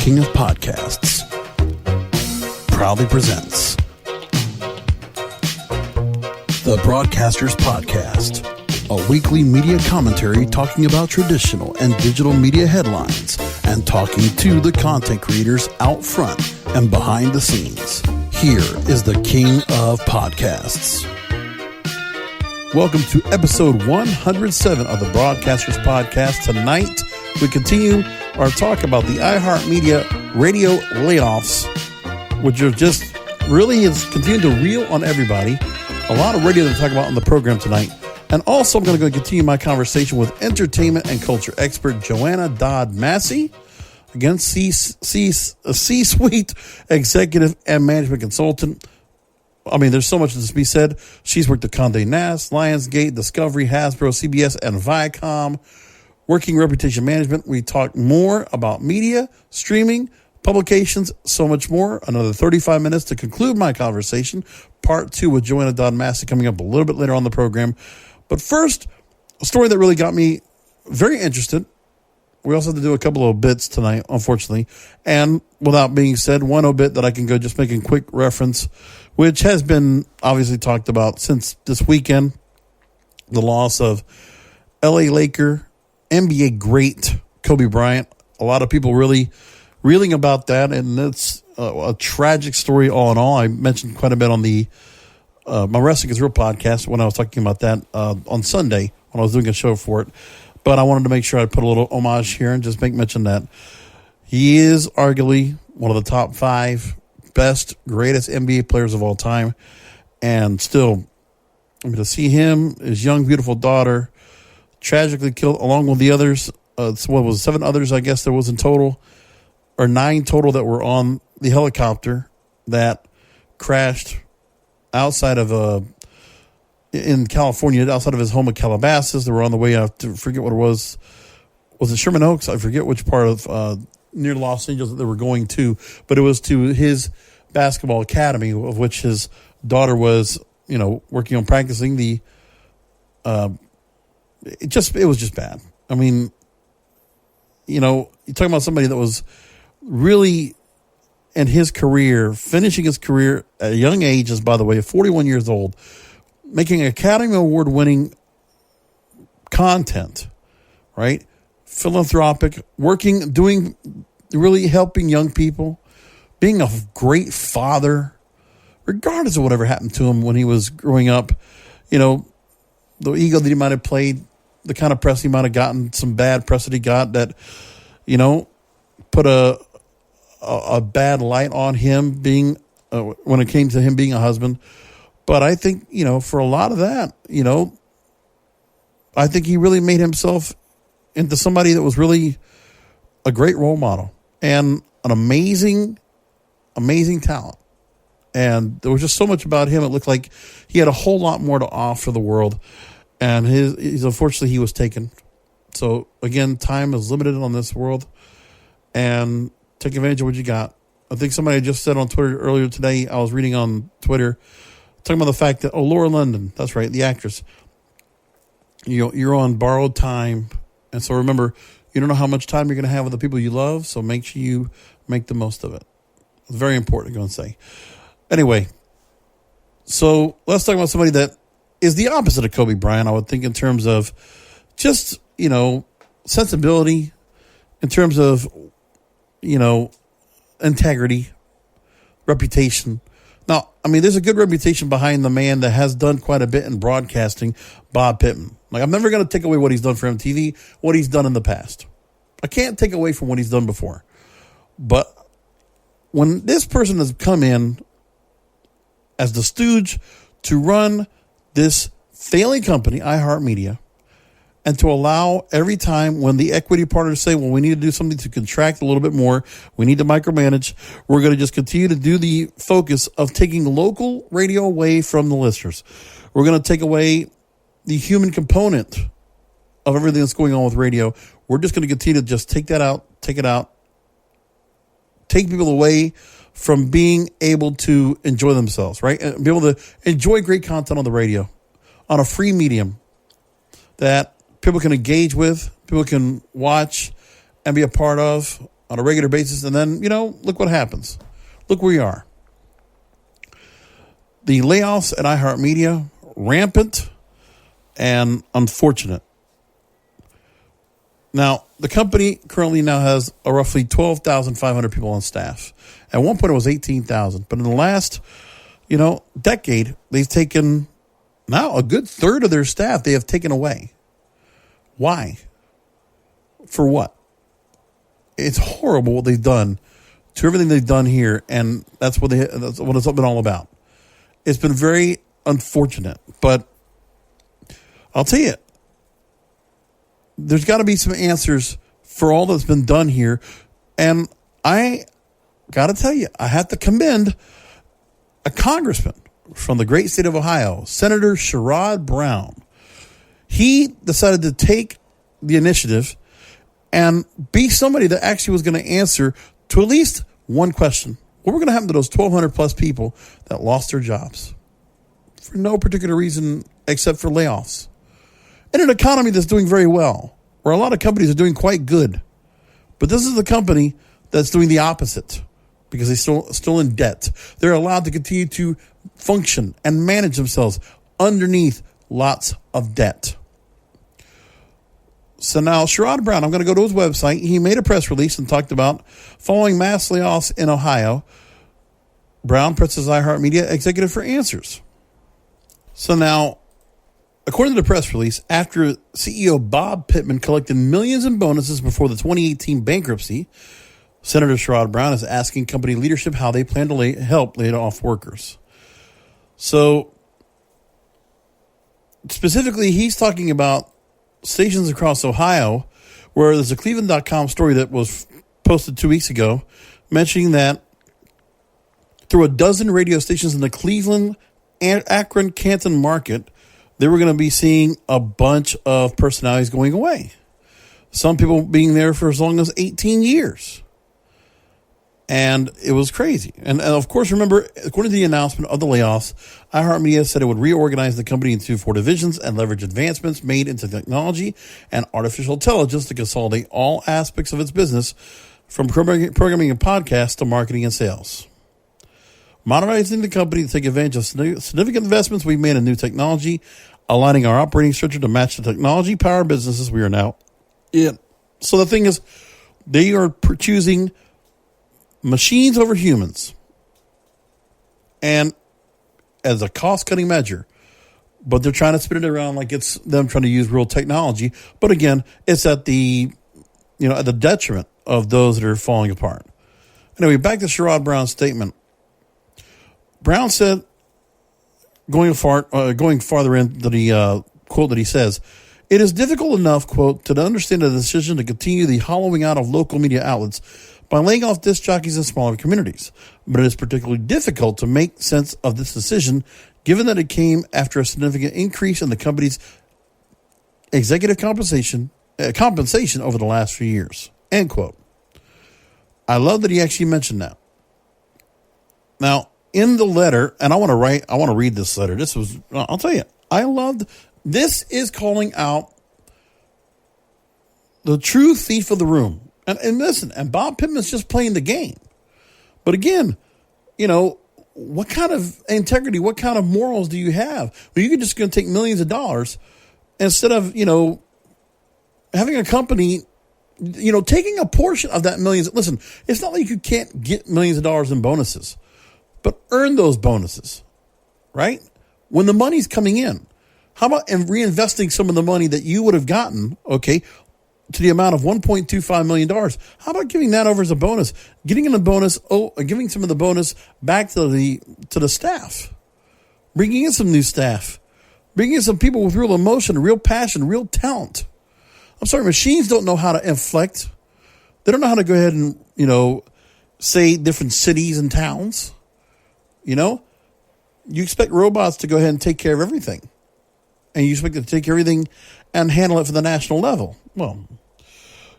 King of Podcasts proudly presents The Broadcasters Podcast, a weekly media commentary talking about traditional and digital media headlines and talking to the content creators out front and behind the scenes. Here is the King of Podcasts. Welcome to episode 107 of the Broadcasters Podcast. Tonight, we continue our talk about the iHeartMedia radio layoffs, which are just really is continuing to reel on everybody. A lot of radio to talk about on the program tonight. And also, I'm going to continue my conversation with entertainment and culture expert Joanna Dodd Massey, again, C-suite executive and management consultant. I mean, there's so much to be said. She's worked at Condé Nast, Lionsgate, Discovery, Hasbro, CBS, and Viacom. Working reputation management. We talk more about media, streaming, publications, so much more. Another 35 minutes to conclude my conversation. Part 2 with Joanna Dodd Massey coming up a little bit later on the program. But first, a story that really got me very interested. We also have to do a couple of bits tonight, unfortunately. And without being said, one obit that I can go just making quick reference, which has been obviously talked about since this weekend. The loss of LA Laker NBA great Kobe Bryant. A lot of people really reeling about that, and it's a tragic story all in all. I mentioned quite a bit on the my Wrestling is Real podcast when I was talking about that on Sunday when I was doing a show for it. But I wanted to make sure I put a little homage here and just make mention that he is arguably one of the top 5 best, greatest NBA players of all time. And still, I mean, to see him, his young, beautiful daughter, tragically killed along with the others. What was 7 others, I guess there was in total, or 9 total that were on the helicopter that crashed outside of in California, outside of his home of Calabasas. They were on the way out to, forget what it was. Was it Sherman Oaks? I forget which part of near Los Angeles that they were going to, but it was to his basketball academy, of which his daughter was, working on practicing. It was just bad. I mean, you're talking about somebody that was really in his career, finishing his career at a young age, is, by the way, 41 years old, making Academy Award winning content, right? Philanthropic, working, doing, really helping young people, being a great father, regardless of whatever happened to him when he was growing up. The ego that he might have played, the kind of press he might have gotten, some bad press that he got that, put a bad light on him being, when it came to him being a husband. But I think, for a lot of that, I think he really made himself into somebody that was really a great role model and an amazing, amazing talent. And there was just so much about him. It looked like he had a whole lot more to offer the world. And unfortunately, he was taken. So, again, time is limited on this world. And take advantage of what you got. I think somebody just said on Twitter earlier today, I was reading on Twitter, talking about the fact that, Laura London, that's right, the actress, you're on borrowed time. And so remember, you don't know how much time you're going to have with the people you love. So make sure you make the most of it. It's very important to go and say. Anyway, so let's talk about somebody that is the opposite of Kobe Bryant, I would think, in terms of just, sensibility, in terms of, integrity, reputation. Now, I mean, there's a good reputation behind the man that has done quite a bit in broadcasting, Bob Pittman. Like, I'm never going to take away what he's done for MTV, what he's done in the past. I can't take away from what he's done before. But when this person has come in as the stooge to run this failing company, iHeartMedia, and to allow every time when the equity partners say, well, we need to do something to contract a little bit more, we need to micromanage, we're going to just continue to do the focus of taking local radio away from the listeners. We're going to take away the human component of everything that's going on with radio. We're just going to continue to just take that out, take it out, take people away from being able to enjoy themselves, right? And be able to enjoy great content on the radio, on a free medium that people can engage with, people can watch and be a part of, on a regular basis. And then, look what happens. Look where we are. The layoffs at iHeartMedia, rampant and unfortunate. Now, the company currently now has roughly 12,500 people on staff. At one point, it was 18,000. But in the last, decade, they've taken now a good third of their staff they have taken away. Why? For what? It's horrible what they've done to everything they've done here, and that's what it's been all about. It's been very unfortunate, but I'll tell you, there's got to be some answers for all that's been done here, and I got to tell you, I have to commend a congressman from the great state of Ohio, Senator Sherrod Brown. He decided to take the initiative and be somebody that actually was going to answer to at least one question. What were going to happen to those 1,200 plus people that lost their jobs for no particular reason except for layoffs? In an economy that's doing very well, where a lot of companies are doing quite good. But this is the company that's doing the opposite because they're still in debt. They're allowed to continue to function and manage themselves underneath lots of debt. So now, Sherrod Brown, I'm going to go to his website. He made a press release and talked about following mass layoffs in Ohio. Brown presses iHeartMedia executive for answers. So now, according to the press release, after CEO Bob Pittman collected millions in bonuses before the 2018 bankruptcy, Senator Sherrod Brown is asking company leadership how they plan to help lay off workers. So, specifically, he's talking about stations across Ohio, where there's a Cleveland.com story that was posted 2 weeks ago mentioning that through a dozen radio stations in the Cleveland and Akron Canton market, they were going to be seeing a bunch of personalities going away. Some people being there for as long as 18 years. And it was crazy. And of course, remember, according to the announcement of the layoffs, iHeartMedia said it would reorganize the company into 4 divisions and leverage advancements made into technology and artificial intelligence to consolidate all aspects of its business, from programming and podcasts to marketing and sales. Modernizing the company to take advantage of significant investments we've made in new technology, aligning our operating structure to match the technology-powered businesses we are now in. So the thing is, they are choosing machines over humans, and as a cost-cutting measure, but they're trying to spin it around like it's them trying to use real technology. But again, it's at the detriment of those that are falling apart. Anyway, back to Sherrod Brown's statement. Brown said, going farther into the quote that he says, "It is difficult enough, quote, to understand the decision to continue the hollowing out of local media outlets by laying off disc jockeys in smaller communities. But it is particularly difficult to make sense of this decision, given that it came after a significant increase in the company's executive compensation over the last few years." End quote. I love that he actually mentioned that. Now, in the letter, and I want to read this letter. I'll tell you, this is calling out the true thief of the room. And listen, and Bob Pittman's just playing the game. But again, what kind of integrity, what kind of morals do you have? Well, you're just going to take millions of dollars instead of, having a company, taking a portion of that millions. Listen, it's not like you can't get millions of dollars in bonuses, but earn those bonuses, right? When the money's coming in. How about reinvesting some of the money that you would have gotten, okay, to the amount of $1.25 million. How about giving that over as a bonus? Giving some of the bonus back to the staff. Bringing in some new staff. Bringing in some people with real emotion, real passion, real talent. I'm sorry, machines don't know how to inflect. They don't know how to go ahead and, say different cities and towns. You expect robots to go ahead and take care of everything. And you expect them to take care of everything and handle it for the national level. Well,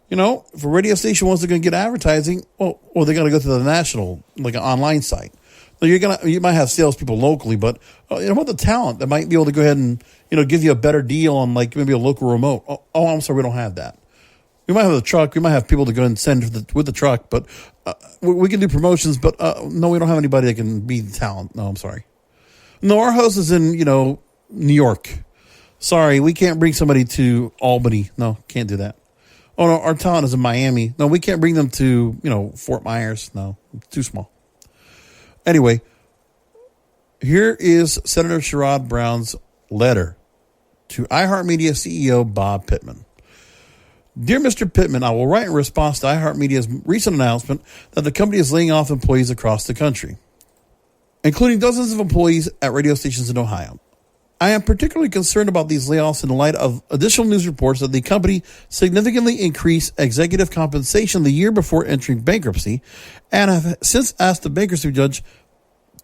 if a radio station wants to go get advertising, well, they got to go to the national, like an online site. So you might have salespeople locally, but what about the talent that might be able to go ahead and give you a better deal on like maybe a local remote? Oh, I'm sorry, we don't have that. We might have the truck. We might have people to go and send with the truck, but we can do promotions. But no, we don't have anybody that can be the talent. No, I'm sorry. No, our host is in, New York. Sorry, we can't bring somebody to Albany. No, can't do that. Oh, no, our talent is in Miami. No, we can't bring them to, Fort Myers. No, it's too small. Anyway, here is Senator Sherrod Brown's letter to iHeartMedia CEO Bob Pittman. Dear Mr. Pittman, I will write in response to iHeartMedia's recent announcement that the company is laying off employees across the country, including dozens of employees at radio stations in Ohio. I am particularly concerned about these layoffs in light of additional news reports that the company significantly increased executive compensation the year before entering bankruptcy and have since asked the bankruptcy judge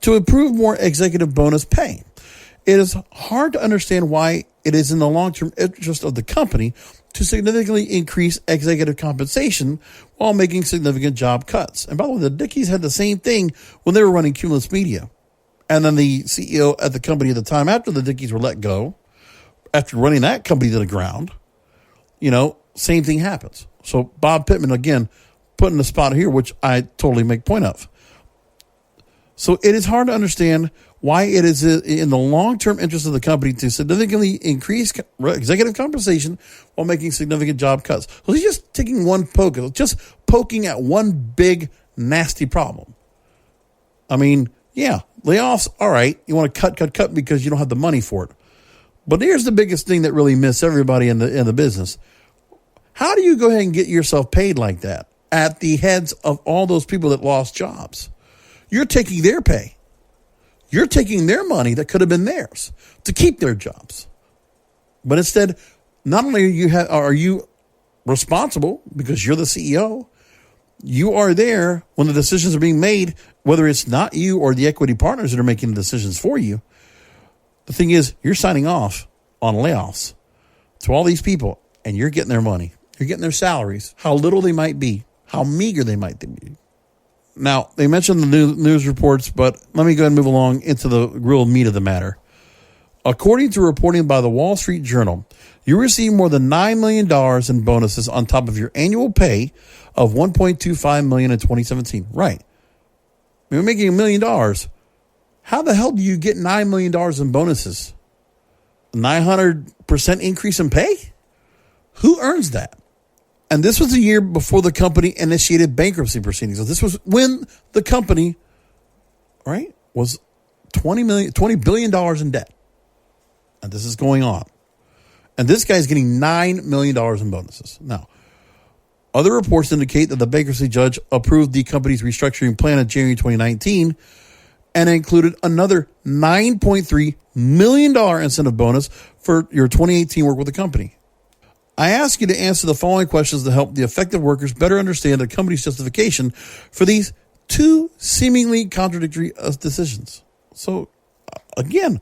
to approve more executive bonus pay. It is hard to understand why it is in the long-term interest of the company to significantly increase executive compensation while making significant job cuts. And by the way, the Dickies had the same thing when they were running Cumulus Media. And then the CEO at the company at the time after the Dickies were let go, after running that company to the ground, same thing happens. So Bob Pittman, again, put in the spot here, which I totally make point of. So it is hard to understand why it is in the long-term interest of the company to significantly increase executive compensation while making significant job cuts. So he's just taking one poke, just poking at one big, nasty problem. I mean, yeah, layoffs, all right. You want to cut because you don't have the money for it. But here's the biggest thing that really missed everybody in the business. How do you go ahead and get yourself paid like that at the heads of all those people that lost jobs? You're taking their pay. You're taking their money that could have been theirs to keep their jobs. But instead, not only are you responsible because you're the CEO, you are there when the decisions are being made, whether it's not you or the equity partners that are making the decisions for you. The thing is, you're signing off on layoffs to all these people, and you're getting their money. You're getting their salaries, how little they might be, how meager they might be. Now, they mentioned the news reports, but let me go ahead and move along into the real meat of the matter. According to reporting by the Wall Street Journal, you receive more than $9 million in bonuses on top of your annual pay of $1.25 million in 2017. Right. You're making $1 million. How the hell do you get $9 million in bonuses? 900% increase in pay? Who earns that? And this was the year before the company initiated bankruptcy proceedings. So this was when the company, was $20 billion in debt. And this is going on. And this guy's getting $9 million in bonuses. Now, other reports indicate that the bankruptcy judge approved the company's restructuring plan in January 2019 and included another $9.3 million incentive bonus for your 2018 work with the company. I ask you to answer the following questions to help the affected workers better understand the company's justification for these two seemingly contradictory decisions. So, again,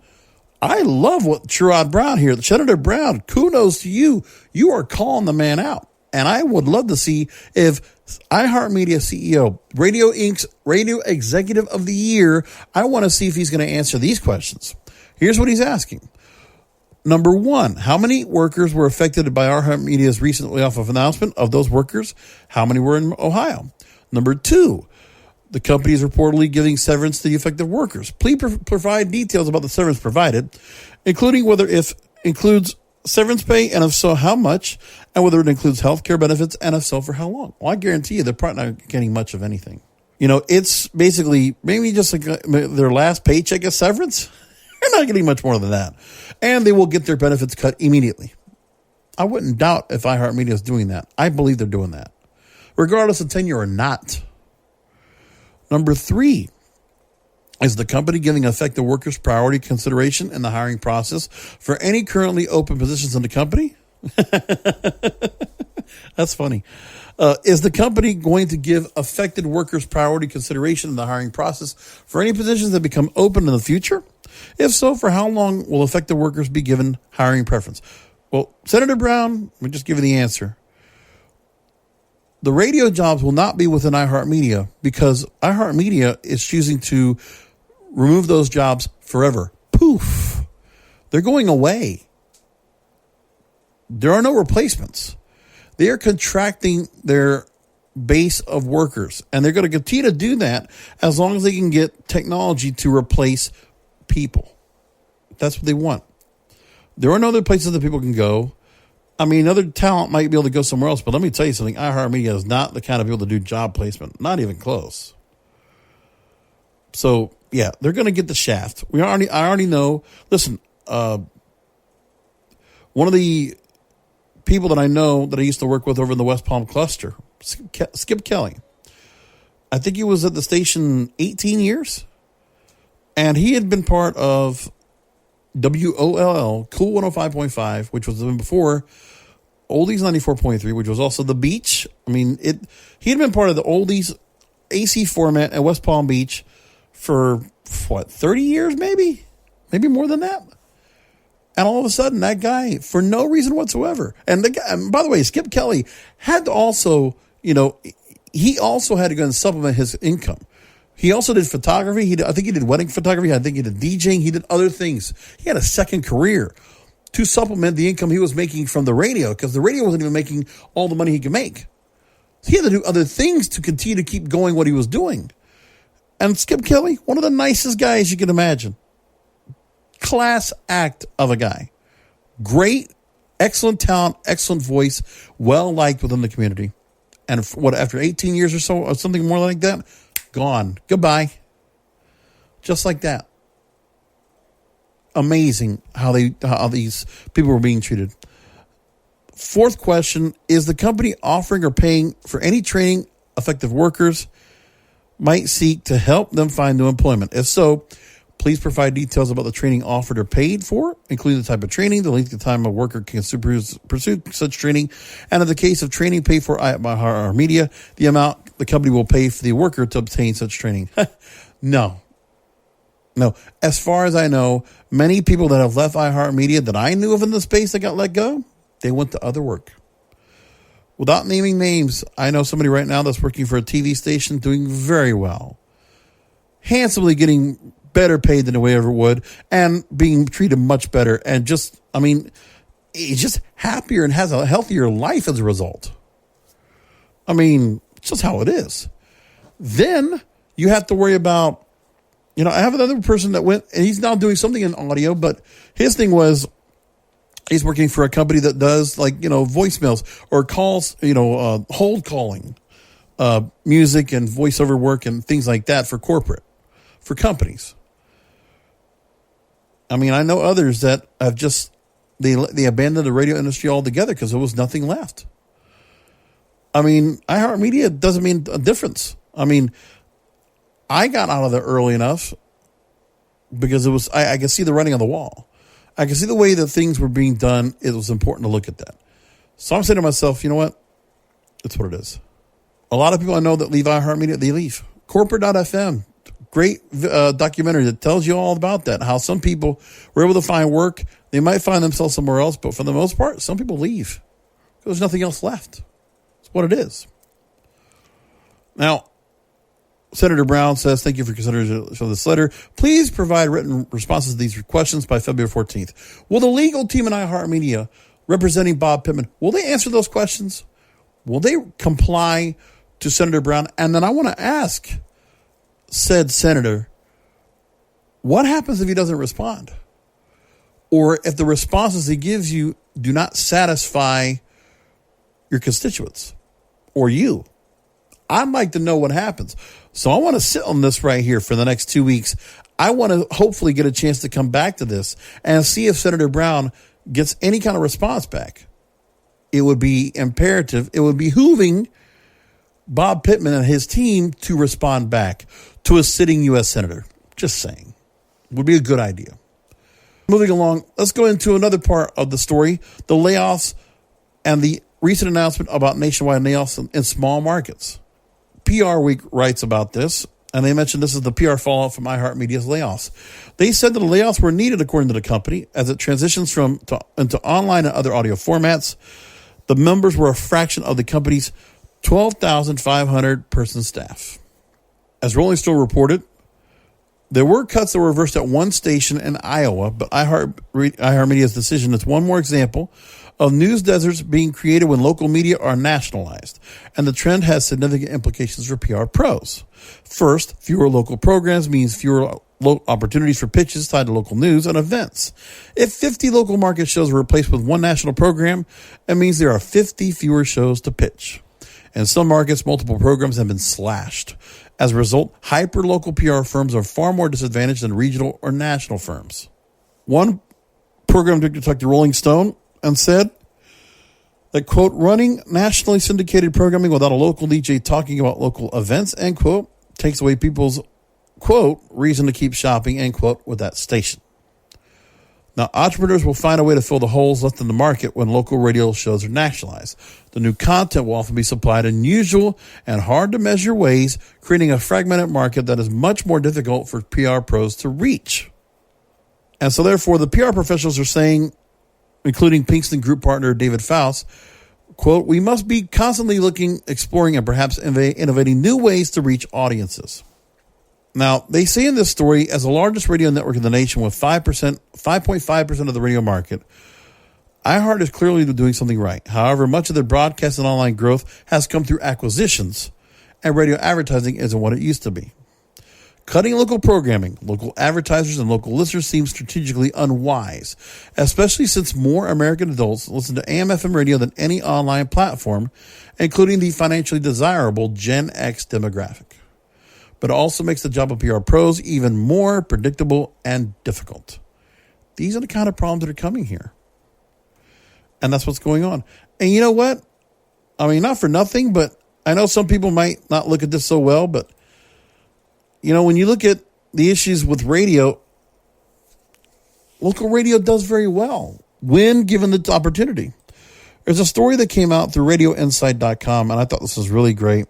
I love what Sherrod Brown here, Senator Brown, kudos to you. You are calling the man out. And I would love to see if iHeartMedia CEO, Radio Inc.'s Radio Executive of the Year, I want to see if he's going to answer these questions. Here's what he's asking. Number one, how many workers were affected by iHeartMedia's recent layoff announcement? Of those workers, how many were in Ohio? Number two, the company is reportedly giving severance to the affected workers. Please provide details about the severance provided, including whether it includes severance pay, and if so, how much, and whether it includes health care benefits, and if so, for how long. Well, I guarantee you they're probably not getting much of anything. It's basically maybe just like their last paycheck is severance. They're not getting much more than that. And they will get their benefits cut immediately. I wouldn't doubt if iHeartMedia is doing that. I believe they're doing that, regardless of tenure or not. Number three, is the company giving affected workers priority consideration in the hiring process for any currently open positions in the company? That's funny. Is the company going to give affected workers priority consideration in the hiring process for any positions that become open in the future? If so, for how long will affected workers be given hiring preference? Well, Senator Brown, we'll just give you the answer. The radio jobs will not be within iHeartMedia because iHeartMedia is choosing to remove those jobs forever. Poof. They're going away. There are no replacements. They are contracting their base of workers, and they're going to continue to do that as long as they can get technology to replace people. That's what they want. There are no other places that people can go. I mean, other talent might be able to go somewhere else, but let me tell you something. iHeartMedia is not the kind of people to do job placement. Not even close. So, yeah, they're going to get the shaft. I already know. Listen, one of the people that I know that I used to work with over in the West Palm cluster, Skip Kelly. I think he was at the station 18 years, and he had been part of WOLL, Cool 105.5, which was before Oldies 94.3, which was also The Beach. I mean, he had been part of the Oldies AC format at West Palm Beach for, 30 years maybe? Maybe more than that. And all of a sudden, that guy, for no reason whatsoever, and by the way, Skip Kelly had to also, he also had to go and supplement his income. He also did photography. I think he did wedding photography. I think he did DJing. He did other things. He had a second career to supplement the income he was making from the radio, because the radio wasn't even making all the money he could make. So he had to do other things to continue to keep going what he was doing. And Skip Kelly, one of the nicest guys you can imagine. Class act of a guy. Great, excellent talent, excellent voice, well liked within the community. And after 18 years or so, or something more like that, gone. Goodbye. Just like that. Amazing how these people were being treated. Fourth question, is the company offering or paying for any training effective workers might seek to help them find new employment? If so, please provide details about the training offered or paid for, including the type of training, the length of time a worker can pursue such training, and in the case of training paid for by iHeartMedia, the amount the company will pay for the worker to obtain such training. No. As far as I know, many people that have left iHeartMedia that I knew of in the space that got let go, they went to other work. Without naming names, I know somebody right now that's working for a TV station doing very well, handsomely getting better paid than they ever would, and being treated much better, and he's just happier and has a healthier life as a result. I mean, it's just how it is. Then you have to worry about, I have another person that went, and he's now doing something in audio, but his thing was he's working for a company that does voicemails or calls, hold calling, music and voiceover work and things like that for companies. I mean, I know others that have they abandoned the radio industry altogether because there was nothing left. I mean, iHeartMedia doesn't mean a difference. I mean, I got out of there early enough because I could see the writing on the wall. I could see the way that things were being done. It was important to look at that. So I'm saying to myself, you know what? It's what it is. A lot of people I know that leave iHeartMedia, they leave. Corporate.fm. Great documentary that tells you all about that, how some people were able to find work. They might find themselves somewhere else, but for the most part, some people leave. There's nothing else left. It's what it is. Now, Senator Brown says, thank you for considering this letter. Please provide written responses to these questions by February 14th. Will the legal team in iHeartMedia representing Bob Pittman, will they answer those questions? Will they comply to Senator Brown? And then I want to ask said senator, what happens if he doesn't respond? Or if the responses he gives you do not satisfy your constituents or you? I'd like to know what happens. So I want to sit on this right here for the next 2 weeks. I want to hopefully get a chance to come back to this and see if Senator Brown gets any kind of response back. It would be imperative. It would behooving Bob Pittman and his team to respond back to a sitting U.S. senator. Just saying. Would be a good idea. Moving along, let's go into another part of the story, the layoffs and the recent announcement about nationwide layoffs in small markets. PR Week writes about this, and they mentioned this is the PR fallout from iHeartMedia's layoffs. They said that the layoffs were needed, according to the company, as it transitions into online and other audio formats. The members were a fraction of the company's 12,500 person staff. As Rolling Stone reported, there were cuts that were reversed at one station in Iowa, but iHeartMedia's decision is one more example of news deserts being created when local media are nationalized, and the trend has significant implications for PR pros. First, fewer local programs means fewer opportunities for pitches tied to local news and events. If 50 local market shows are replaced with one national program, it means there are 50 fewer shows to pitch. In some markets, multiple programs have been slashed. As a result, hyper-local PR firms are far more disadvantaged than regional or national firms. One program director talked to Rolling Stone and said that, quote, running nationally syndicated programming without a local DJ talking about local events, end quote, takes away people's, quote, reason to keep shopping, end quote, with that station. Now, entrepreneurs will find a way to fill the holes left in the market when local radio shows are nationalized. The new content will often be supplied in unusual and hard-to-measure ways, creating a fragmented market that is much more difficult for PR pros to reach. And so, therefore, the PR professionals are saying, including Pinkston Group partner David Faust, quote, we must be constantly looking, exploring, and perhaps innovating new ways to reach audiences. Now, they say in this story, as the largest radio network in the nation with 5.5% of the radio market, iHeart is clearly doing something right. However, much of their broadcast and online growth has come through acquisitions, and radio advertising isn't what it used to be. Cutting local programming, local advertisers, and local listeners seems strategically unwise, especially since more American adults listen to AM/FM radio than any online platform, including the financially desirable Gen X demographic. But it also makes the job of PR pros even more predictable and difficult. These are the kind of problems that are coming here. And that's what's going on. And you know what? I mean, not for nothing, but I know some people might not look at this so well, but you know, when you look at the issues with radio, local radio does very well when given the opportunity. There's a story that came out through RadioInsight.com, and I thought this was really great.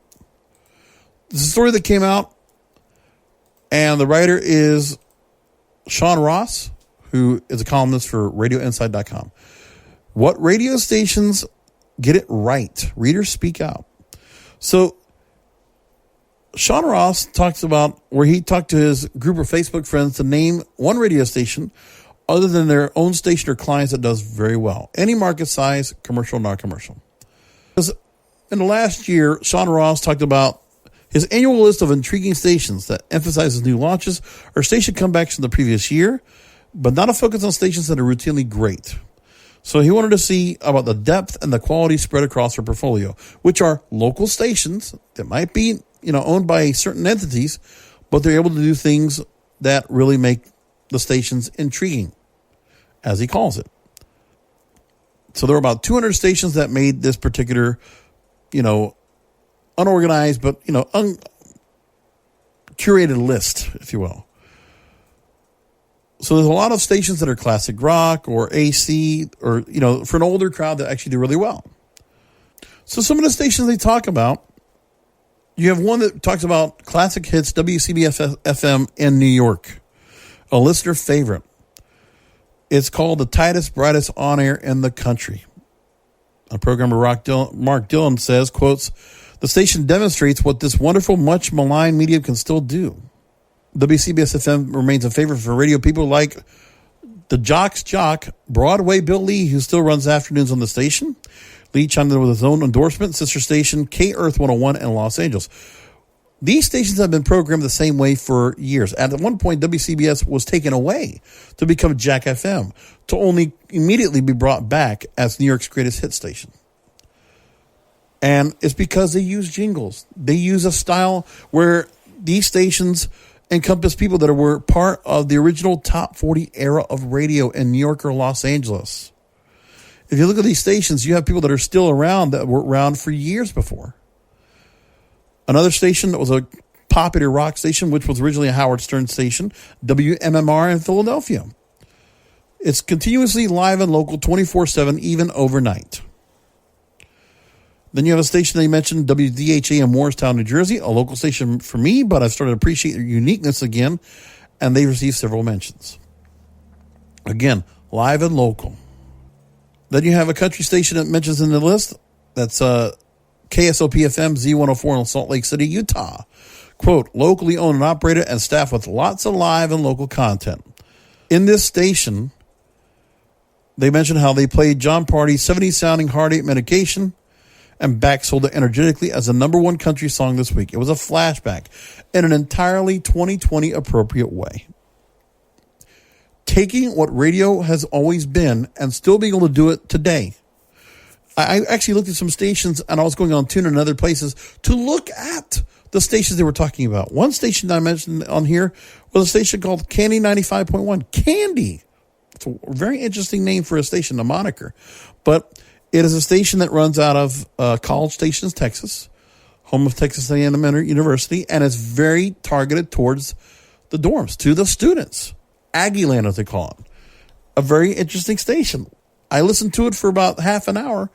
It's a story that came out, and the writer is Sean Ross, who is a columnist for RadioInsight.com. What radio stations get it right? Readers speak out. So Sean Ross talks about where he talked to his group of Facebook friends to name one radio station other than their own station or clients that does very well. Any market size, commercial, non-commercial. Because in the last year, Sean Ross talked about his annual list of intriguing stations that emphasizes new launches or station comebacks from the previous year, but not a focus on stations that are routinely great. So he wanted to see about the depth and the quality spread across their portfolio, which are local stations that might be, owned by certain entities, but they're able to do things that really make the stations intriguing, as he calls it. So there are about 200 stations that made this particular, unorganized, but, curated list, if you will. So there's a lot of stations that are classic rock or AC or, for an older crowd that actually do really well. So some of the stations they talk about, you have one that talks about classic hits, WCBS FM in New York, a listener favorite. It's called the tightest, brightest on air in the country. A programmer, Mark Dillon, says, quotes, the station demonstrates what this wonderful, much maligned medium can still do. WCBS FM remains a favorite for radio people like the Jock's Jock, Broadway Bill Lee, who still runs afternoons on the station. Lee chimed in with his own endorsement, sister station K-Earth 101 in Los Angeles. These stations have been programmed the same way for years. At one point, WCBS was taken away to become Jack FM, to only immediately be brought back as New York's greatest hit station. And it's because they use jingles. They use a style where these stations encompass people that were part of the original top 40 era of radio in New York or Los Angeles. If you look at these stations, you have people that are still around that were around for years before. Another station that was a popular rock station, which was originally a Howard Stern station, WMMR in Philadelphia. It's continuously live and local 24/7, even overnight. Then you have a station they mentioned, WDHA in Morristown, New Jersey, a local station for me, but I've started to appreciate their uniqueness again, and they received several mentions. Again, live and local. Then you have a country station that mentions in the list. That's KSOP-FM Z104 in Salt Lake City, Utah. Quote, locally owned and operated and staffed with lots of live and local content. In this station, They mentioned how they played John Party's 70s sounding Heartache Medication and back sold it energetically as the number one country song this week. It was a flashback in an entirely 2020 appropriate way. Taking what radio has always been and still being able to do it today. I actually looked at some stations, and I was going on Tune and other places to look at the stations they were talking about. One station that I mentioned on here was a station called Candy 95.1. Candy. It's a very interesting name for a station, a moniker. But it is a station that runs out of College Station, Texas, home of Texas A&M University, and it's very targeted towards the dorms, to the students. Aggie Land, as they call it. A very interesting station. I listened to it for about half an hour.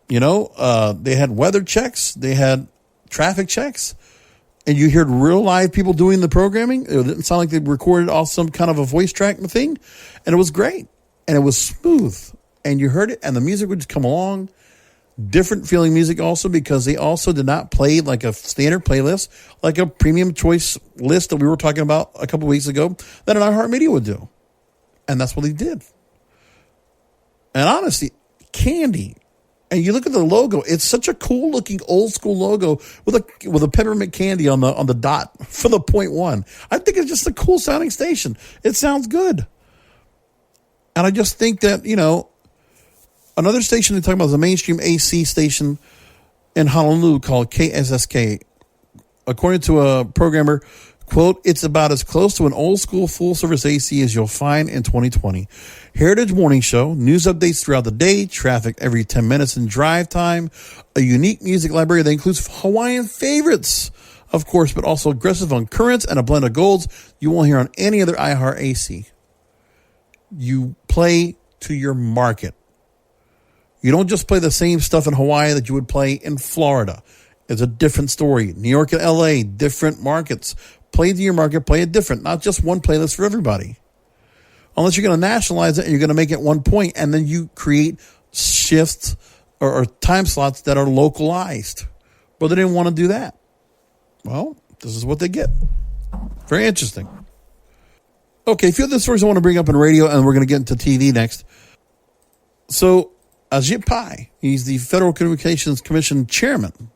You know, they had weather checks. They had traffic checks. And you heard real live people doing the programming. It didn't sound like they recorded off some kind of a voice track thing. And it was great. And it was smooth. And you heard it, and the music would just come along. Different feeling music also, because they also did not play like a standard playlist, like a premium choice list that we were talking about a couple weeks ago that an iHeartMedia would do. And that's what they did. And honestly, Candy. And you look at the logo, it's such a cool looking old school logo with a peppermint candy on the dot for the .1. I think it's just a cool sounding station. It sounds good. And I just think that, you know, another station they're talking about is a mainstream AC station in Honolulu called KSSK. According to a programmer, quote, it's about as close to an old school full service AC as you'll find in 2020. Heritage morning show, news updates throughout the day, traffic every 10 minutes in drive time, a unique music library that includes Hawaiian favorites, of course, but also aggressive on currents and a blend of golds you won't hear on any other iHeart AC. You play to your market. You don't just play the same stuff in Hawaii that you would play in Florida. It's a different story. New York and LA, different markets. Play to your market, play it different. Not just one playlist for everybody. Unless you're going to nationalize it and you're going to make it one point, and then you create shifts or time slots that are localized. But they didn't want to do that. Well, this is what they get. Very interesting. Okay, a few other stories I want to bring up in radio, and we're going to get into TV next. So, Ajit Pai, he's the Federal Communications Commission chairman.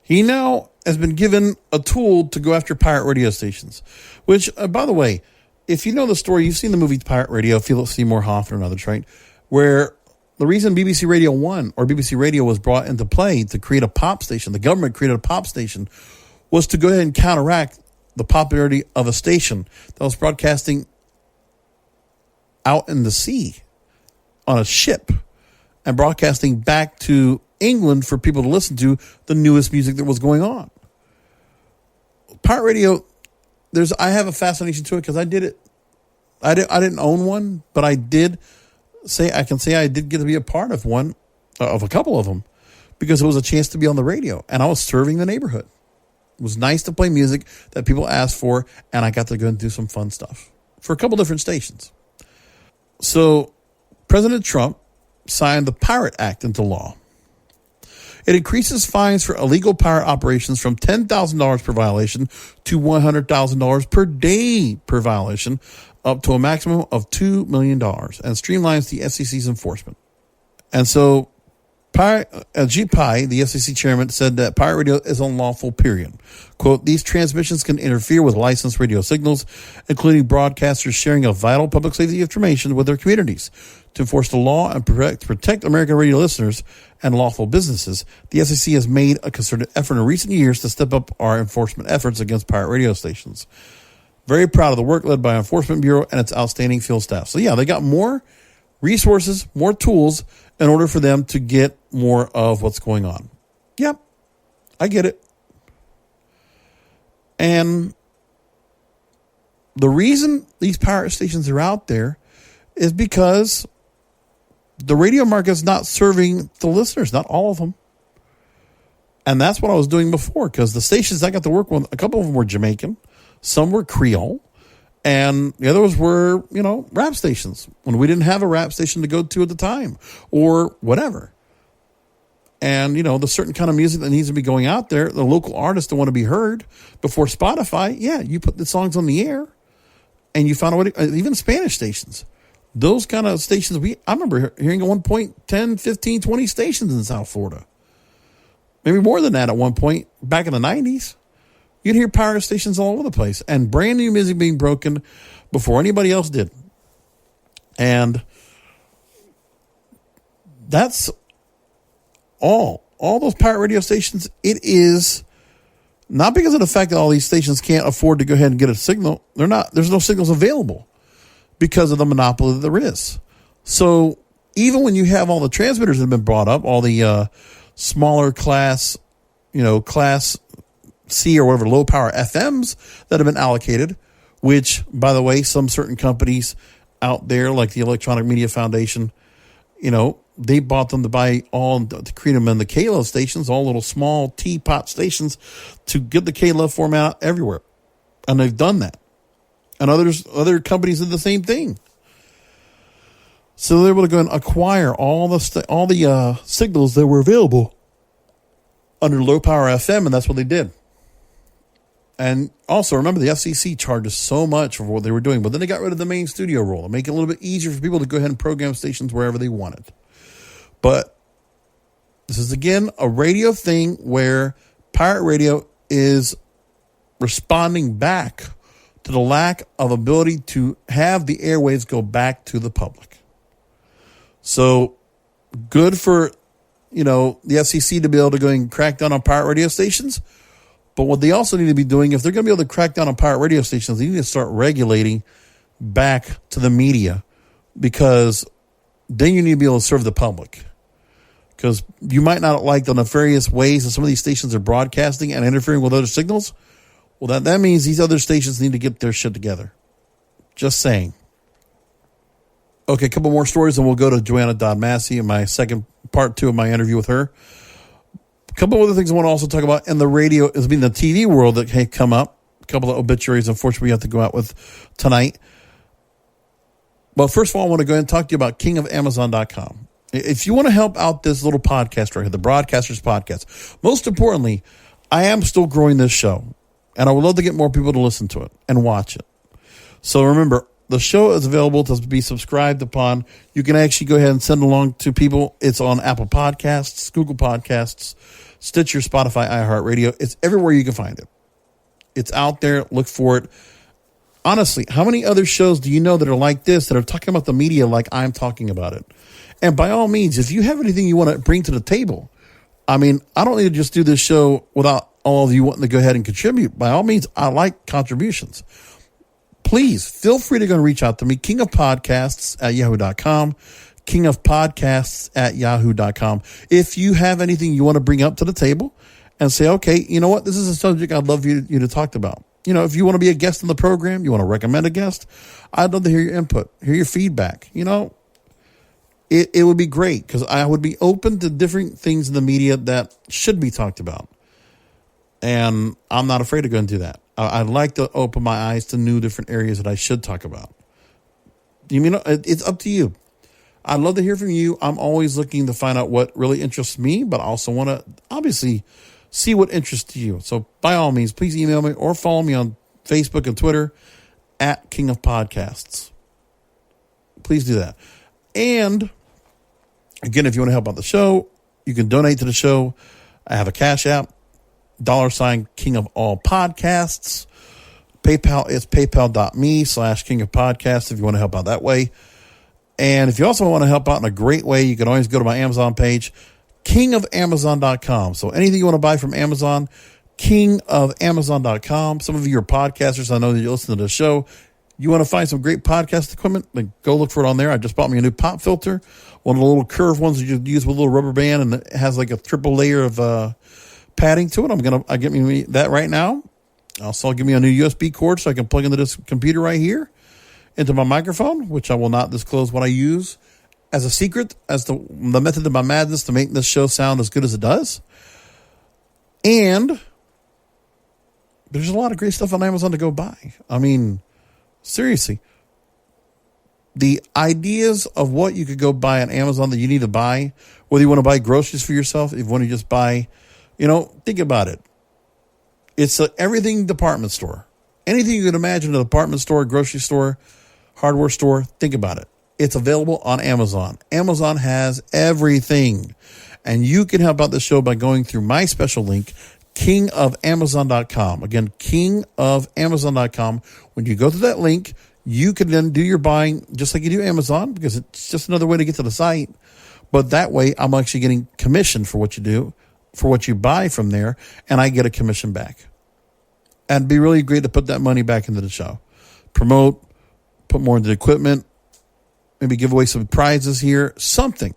He now has been given a tool to go after pirate radio stations, which, by the way, if you know the story, you've seen the movie Pirate Radio, Philip Seymour Hoffman and others, right? Where the reason BBC Radio 1 or BBC Radio was brought into play to create a pop station, the government created a pop station, was to go ahead and counteract the popularity of a station that was broadcasting out in the sea on a ship and broadcasting back to England for people to listen to the newest music that was going on. Pirate radio, I have a fascination to it because I did it. I didn't own one, but I can say I did get to be a part of one, of a couple of them, because it was a chance to be on the radio and I was serving the neighborhood. It was nice to play music that people asked for, and I got to go and do some fun stuff for a couple different stations. So President Trump signed the Pirate Act into law. It increases fines for illegal pirate operations from $10,000 per violation to $100,000 per day per violation, up to a maximum of $2 million, and streamlines the FCC's enforcement. And so Ajit Pai, the FCC chairman, said that pirate radio is unlawful, period. Quote, these transmissions can interfere with licensed radio signals, including broadcasters sharing of vital public safety information with their communities. To enforce the law and protect American radio listeners and lawful businesses, the FCC has made a concerted effort in recent years to step up our enforcement efforts against pirate radio stations. Very proud of the work led by our Enforcement Bureau and its outstanding field staff. So yeah, they got more resources, more tools in order for them to get more of what's going on. Yep, I get it. And the reason these pirate stations are out there is because the radio market is not serving the listeners, not all of them. And that's what I was doing before, because the stations I got to work with, a couple of them were Jamaican, some were Creole, and the others were, rap stations when we didn't have a rap station to go to at the time or whatever. And, the certain kind of music that needs to be going out there, the local artists that want to be heard before Spotify, yeah, you put the songs on the air and you found a way to, even Spanish stations. Those kind of stations, I remember hearing at one point 10, 15, 20 stations in South Florida. Maybe more than that at one point back in the 90s. You'd hear power stations all over the place and brand new music being broken before anybody else did. And that's all those pirate radio stations. It is not because of the fact that all these stations can't afford to go ahead and get a signal. There's no signals available because of the monopoly that there is. So even when you have all the transmitters that have been brought up, all the smaller class, class C or whatever, low power FMs that have been allocated, which, by the way, some certain companies out there, like the Electronic Media Foundation, they bought them to buy to create them in the K-Love stations, all little small teapot stations to get the K-Love format out everywhere. And they've done that. And other companies did the same thing. So they're able to go and acquire all the signals that were available under low power FM, and that's what they did. And also, remember, the FCC charges so much for what they were doing, but then they got rid of the main studio rule to make it a little bit easier for people to go ahead and program stations wherever they wanted. But this is, again, a radio thing where pirate radio is responding back to the lack of ability to have the airwaves go back to the public. So good for, the FCC to be able to go and crack down on pirate radio stations. But what they also need to be doing, if they're going to be able to crack down on pirate radio stations, they need to start regulating back to the media, because then you need to be able to serve the public. Because you might not like the nefarious ways that some of these stations are broadcasting and interfering with other signals. Well, that means these other stations need to get their shit together. Just saying. Okay, a couple more stories, and we'll go to Joanna Dodd Massey in my part 2 of my interview with her. A couple other things I want to also talk about in the radio, the TV world that had come up. A couple of obituaries, unfortunately, we have to go out with tonight. Well, first of all, I want to go ahead and talk to you about kingofamazon.com. If you want to help out this little podcast right here, the Broadcasters Podcast, most importantly, I am still growing this show, and I would love to get more people to listen to it and watch it. So remember, the show is available to be subscribed upon. You can actually go ahead and send along to people. It's on Apple Podcasts, Google Podcasts, Stitcher, Spotify, iHeartRadio. It's everywhere you can find it. It's out there. Look for it. Honestly, how many other shows do you know that are like this, that are talking about the media like I'm talking about it? And by all means, if you have anything you want to bring to the table, I don't need to just do this show without all of you wanting to go ahead and contribute. By all means, I like contributions. Please feel free to go and reach out to me, kingofpodcasts@yahoo.com, kingofpodcasts@yahoo.com. If you have anything you want to bring up to the table and say, okay, you know what, this is a subject I'd love you to talk about. If you want to be a guest on the program, you want to recommend a guest, I'd love to hear your input, hear your feedback. It would be great, because I would be open to different things in the media that should be talked about. And I'm not afraid to go and do that. I'd like to open my eyes to new different areas that I should talk about. It's up to you. I'd love to hear from you. I'm always looking to find out what really interests me, but I also want to obviously see what interests you. So by all means, please email me or follow me on Facebook and Twitter at King of Podcasts. Please do that. And again, if you want to help out the show, you can donate to the show. I have a Cash App, $ King of All Podcasts. PayPal is paypal.me/King of Podcasts if you want to help out that way. And if you also want to help out in a great way, you can always go to my Amazon page, kingofamazon.com. So anything you want to buy from Amazon, kingofamazon.com. Some of you are podcasters. I know that you listen to the show. You want to find some great podcast equipment, then go look for it on there. I just bought me a new pop filter, one of the little curved ones that you use with a little rubber band, and it has like a triple layer of padding to it. I get me that right now. Also, give me a new USB cord so I can plug into this computer right here into my microphone, which I will not disclose what I use as a secret, as the method of my madness to make this show sound as good as it does. And there's a lot of great stuff on Amazon to go buy. Seriously, the ideas of what you could go buy on Amazon that you need to buy, whether you want to buy groceries for yourself, if you want to just buy, think about it. It's an everything department store. Anything you can imagine, a department store, grocery store, hardware store, think about it. It's available on Amazon. Amazon has everything. And you can help out the show by going through my special link, kingofamazon.com. Again, kingofamazon.com. When you go to that link, you can then do your buying just like you do Amazon, because it's just another way to get to the site. But that way, I'm actually getting commission for what you do, for what you buy from there, and I get a commission back. And it'd be really great to put that money back into the show. Promote, put more into the equipment, maybe give away some prizes here, something.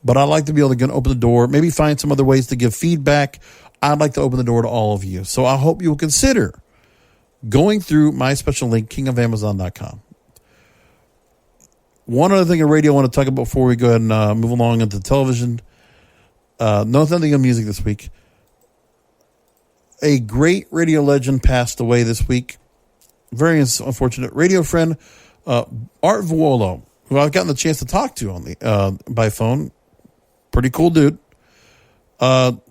But I'd like to be able to open the door, maybe find some other ways to give feedback. I'd like to open the door to all of you. So I hope you will consider going through my special link, kingofamazon.com. One other thing in radio I want to talk about before we go ahead and move along into television. Nothing in music this week. A great radio legend passed away this week. Very unfortunate. Radio friend Art Vuolo, who I've gotten the chance to talk to on the by phone. Pretty cool dude. New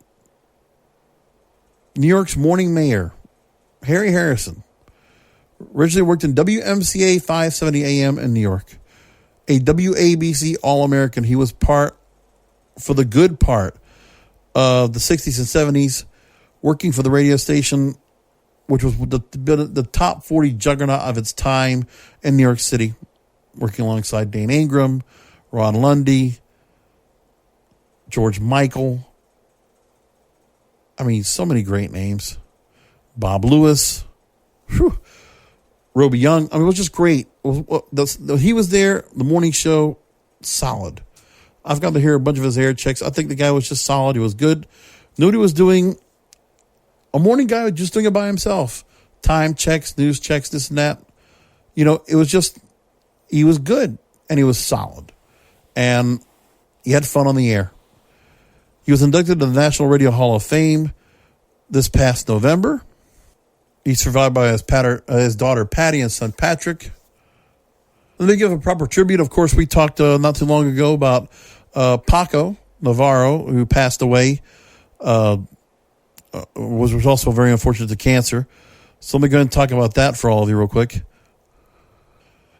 York's morning mayor, Harry Harrison, originally worked in WMCA 570 AM in New York. A WABC All-American. He was for the good part of the 60s and 70s, working for the radio station, which was the top 40 juggernaut of its time in New York City, working alongside Dane Ingram, Ron Lundy, George Michael. I mean, so many great names. Bob Lewis. Whew. Roby Young. I mean, it was just great. He was there, the morning show, solid. I've got to hear a bunch of his air checks. I think the guy was just solid. He was good. Knew what he was doing. A morning guy was just doing it by himself. Time checks, news checks, this and that. You know, it was just, he was good and he was solid. And he had fun on the air. He was inducted to the National Radio Hall of Fame this past November. He's survived by his daughter Patty and son Patrick. Let me give a proper tribute. Of course, we talked not too long ago about Paco Navarro, who passed away. Was also very unfortunate to cancer. So let me go ahead and talk about that for all of you real quick.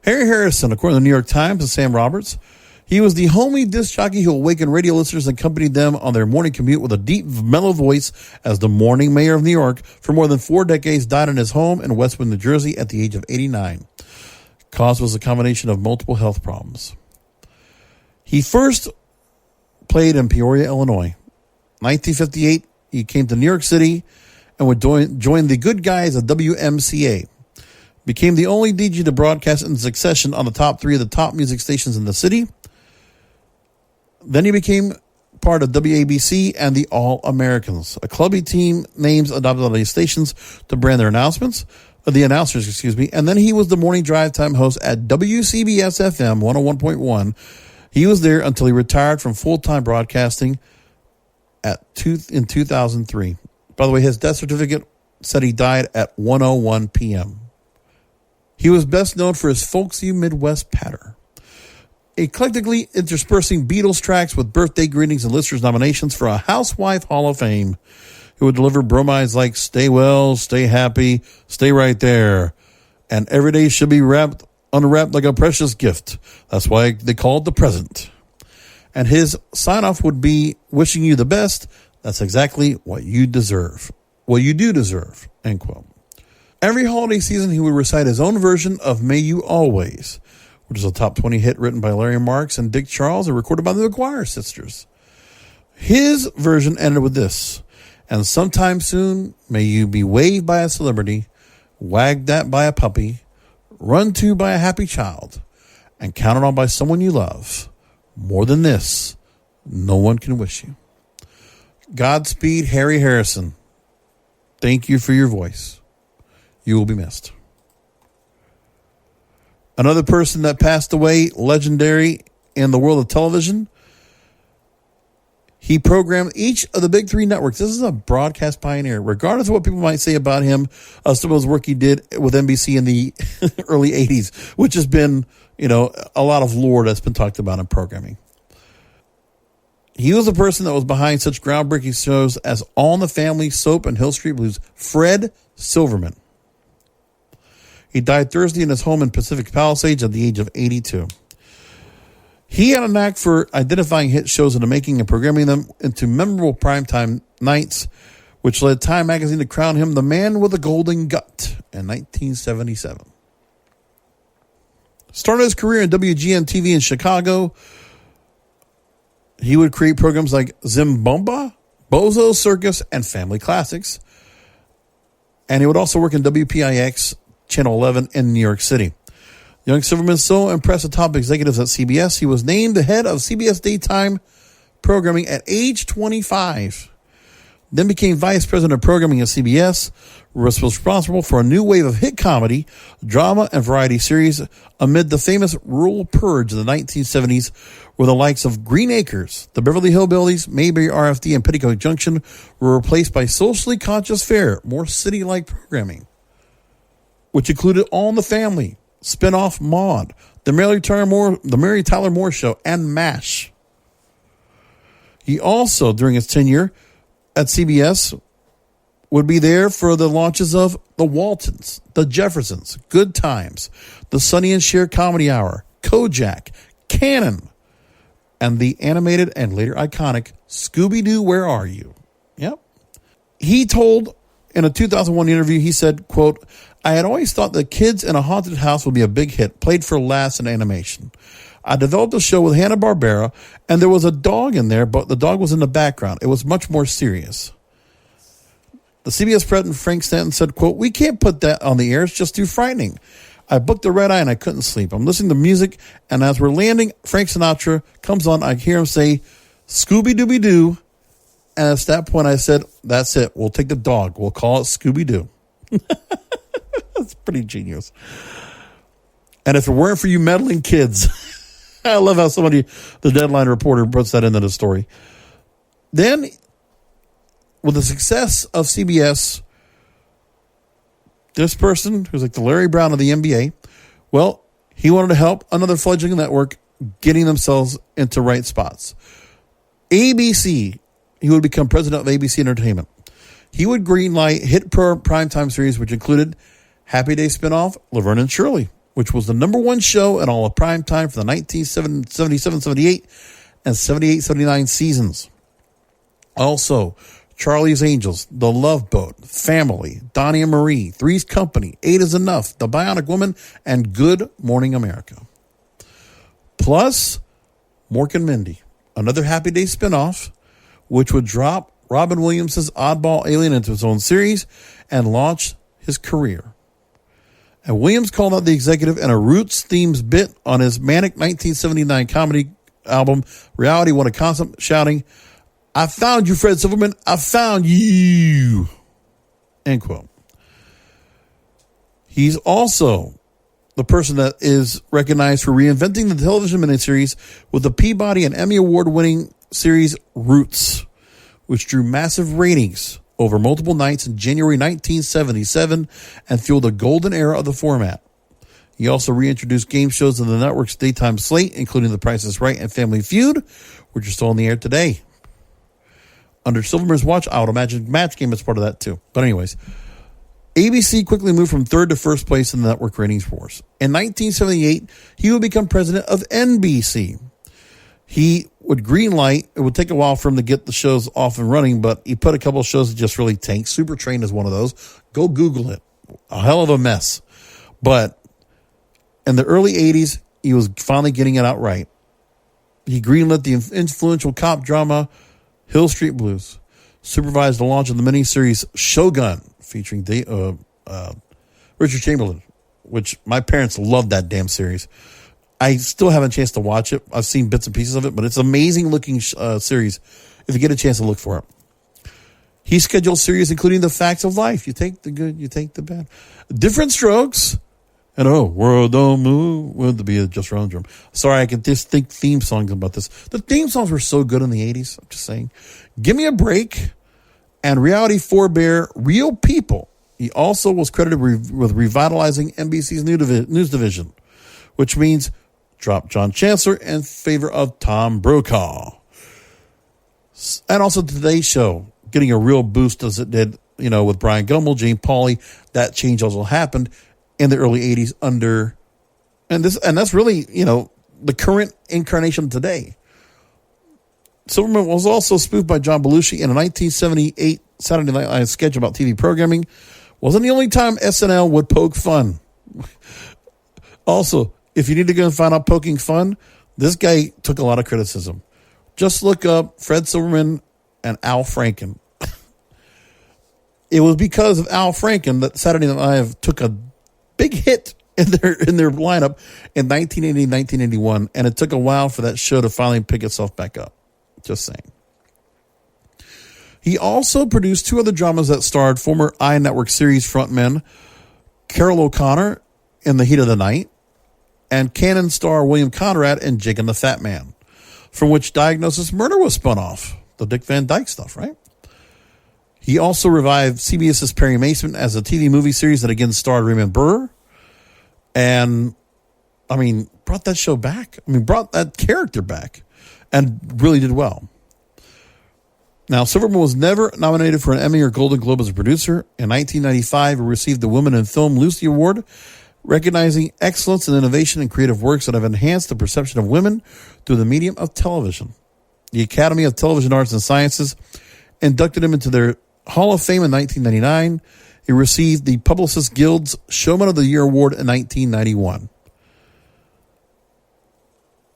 Harry Harrison, according to the New York Times and Sam Roberts, he was the homely disc jockey who awakened radio listeners and accompanied them on their morning commute with a deep, mellow voice as the morning mayor of New York for more than 4 decades. Died in his home in Westwood, New Jersey at the age of 89. Cause was a combination of multiple health problems. He first played in Peoria, Illinois. 1958, he came to New York City and would join the good guys of WMCA. Became the only DJ to broadcast in succession on the top 3 of the top music stations in the city. Then he became part of WABC and the All-Americans, a clubby team names adopted on these stations to brand their announcers, and then he was the morning drive time host at WCBS FM 101.1. He was there until he retired from full-time broadcasting in 2003. By the way, his death certificate said he died at 1:01 p.m. He was best known for his folksy Midwest patter, eclectically interspersing Beatles tracks with birthday greetings and listeners' nominations for a Housewife Hall of Fame. He would deliver bromides like "Stay well, stay happy, stay right there," and "Every day should be unwrapped like a precious gift. That's why they call it the present." And his sign-off would be, "Wishing you the best. That's exactly what you deserve. What you do deserve," end quote. Every holiday season, he would recite his own version of "May You Always," which is a top 20 hit written by Larry Marks and Dick Charles and recorded by the McGuire sisters. His version ended with this: "And sometime soon, may you be waved by a celebrity, wagged at by a puppy, run to by a happy child, and counted on by someone you love. More than this, no one can wish you." Godspeed, Harry Harrison. Thank you for your voice. You will be missed. Another person that passed away, legendary in the world of television. He programmed each of the big 3 networks. This is a broadcast pioneer, regardless of what people might say about him. Some of his work he did with NBC in the early 80s, which has been, a lot of lore that's been talked about in programming. He was the person that was behind such groundbreaking shows as All in the Family, Soap, and Hill Street Blues. Fred Silverman. He died Thursday in his home in Pacific Palisades at the age of 82. He had a knack for identifying hit shows in the making and programming them into memorable primetime nights, which led Time magazine to crown him the man with a golden gut in 1977. Started his career in WGN-TV in Chicago. He would create programs like Zimbomba, Bozo Circus, and Family Classics. And he would also work in WPIX Channel 11 in New York City. Young Silverman so impressed the top executives at CBS, he was named the head of CBS Daytime Programming at age 25. Then became vice president of programming at CBS, was responsible for a new wave of hit comedy, drama, and variety series amid the famous rural purge of the 1970s, where the likes of Green Acres, the Beverly Hillbillies, Mayberry RFD, and Petticoat Junction were replaced by socially conscious fare, more city-like programming, which included All in the Family, spinoff Maude, The Mary Tyler Moore Show, and MASH. He also, during his tenure at CBS, would be there for the launches of The Waltons, The Jeffersons, Good Times, The Sonny and Cher Comedy Hour, Kojak, Cannon, and the animated and later iconic Scooby-Doo, Where Are You? Yep. He told in a 2001 interview, he said, quote, I had always thought that Kids in a Haunted House would be a big hit, played for laughs and animation. I developed a show with Hanna-Barbera, and there was a dog in there, but the dog was in the background. It was much more serious. The CBS president, Frank Stanton, said, quote, we can't put that on the air. It's just too frightening. I booked the red eye, and I couldn't sleep. I'm listening to music, and as we're landing, Frank Sinatra comes on. I hear him say, Scooby-Dooby-Doo. And at that point, I said, that's it. We'll take the dog. We'll call it Scooby-Doo. That's pretty genius. And if it weren't for you meddling kids, I love how the Deadline reporter puts that into the story. Then, with the success of CBS, this person, who's like the Larry Brown of the NBA, well, he wanted to help another fledgling network getting themselves into right spots. ABC, he would become president of ABC Entertainment. He would greenlight hit primetime series, which included Happy Day spinoff, Laverne and Shirley, which was the number one show in all of primetime for the 1977-78 and 78-79 seasons. Also, Charlie's Angels, The Love Boat, Family, Donnie and Marie, Three's Company, Eight is Enough, The Bionic Woman, and Good Morning America. Plus, Mork and Mindy, another Happy Day spinoff, which would drop Robin Williams' Oddball Alien into its own series and launch his career. And Williams called out the executive in a Roots themes bit on his manic 1979 comedy album, Reality Won a Concept, shouting, I found you, Fred Silverman. I found you. End quote. He's also the person that is recognized for reinventing the television miniseries with the Peabody and Emmy Award-winning series Roots, which drew massive ratings over multiple nights in January 1977 and fueled the golden era of the format. He also reintroduced game shows in the network's daytime slate, including The Price is Right and Family Feud, which are still on the air today. Under Silverman's watch, I would imagine Match Game is part of that too. But anyways, ABC quickly moved from third to first place in the network ratings wars. In 1978, he would become president of NBC. He would greenlight. It would take a while for him to get the shows off and running, but he put a couple of shows that just really tanked. Super Train is one of those. Go Google it. A hell of a mess. But in the early 80s, he was finally getting it out right. He greenlit the influential cop drama Hill Street Blues, supervised the launch of the miniseries Shogun, featuring Richard Chamberlain, which my parents loved that damn series. I still haven't a chance to watch it. I've seen bits and pieces of it, but it's an amazing looking series if you get a chance to look for it. He scheduled series including The Facts of Life. You take the good, you take the bad. Different Strokes. And World Don't Move. Would to be a Just Round Drum. Sorry, I can just think theme songs about this. The theme songs were so good in the 80s. I'm just saying. Give Me a Break. And reality forebear Real People. He also was credited with revitalizing NBC's news division, which means drop John Chancellor in favor of Tom Brokaw. And also Today's Show, getting a real boost as it did, with Brian Gumbel, Jane Pauley. That change also happened in the early 80s and that's really, the current incarnation today. Silverman was also spoofed by John Belushi in a 1978 Saturday Night Live sketch about TV programming. Wasn't the only time SNL would poke fun. Also, if you need to go and find out poking fun, this guy took a lot of criticism. Just look up Fred Silverman and Al Franken. It was because of Al Franken that Saturday Night Live took a big hit in their lineup in 1980, 1981, and it took a while for that show to finally pick itself back up. Just saying. He also produced 2 other dramas that starred former iNetwork series frontmen Carol O'Connor in The Heat of the Night and Canon star William Conrad in Jake and the Fat Man, from which Diagnosis Murder was spun off. The Dick Van Dyke stuff, right? He also revived CBS's Perry Mason as a TV movie series that again starred Raymond Burr. And, brought that show back. Brought that character back and really did well. Now, Silverman was never nominated for an Emmy or Golden Globe as a producer. In 1995, he received the Women in Film Lucy Award, recognizing excellence and innovation in creative works that have enhanced the perception of women through the medium of television. The Academy of Television Arts and Sciences inducted him into their Hall of Fame in 1999. He received the Publicist Guild's Showman of the Year Award in 1991.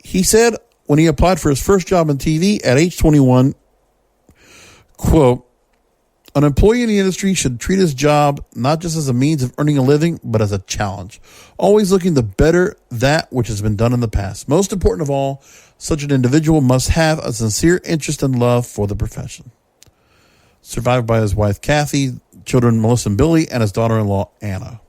He said when he applied for his first job in TV at age 21, quote, "An employee in the industry should treat his job not just as a means of earning a living, but as a challenge, always looking to better that which has been done in the past. Most important of all, such an individual must have a sincere interest and love for the profession." Survived by his wife, Kathy, children, Melissa and Billy, and his daughter-in-law, Anna.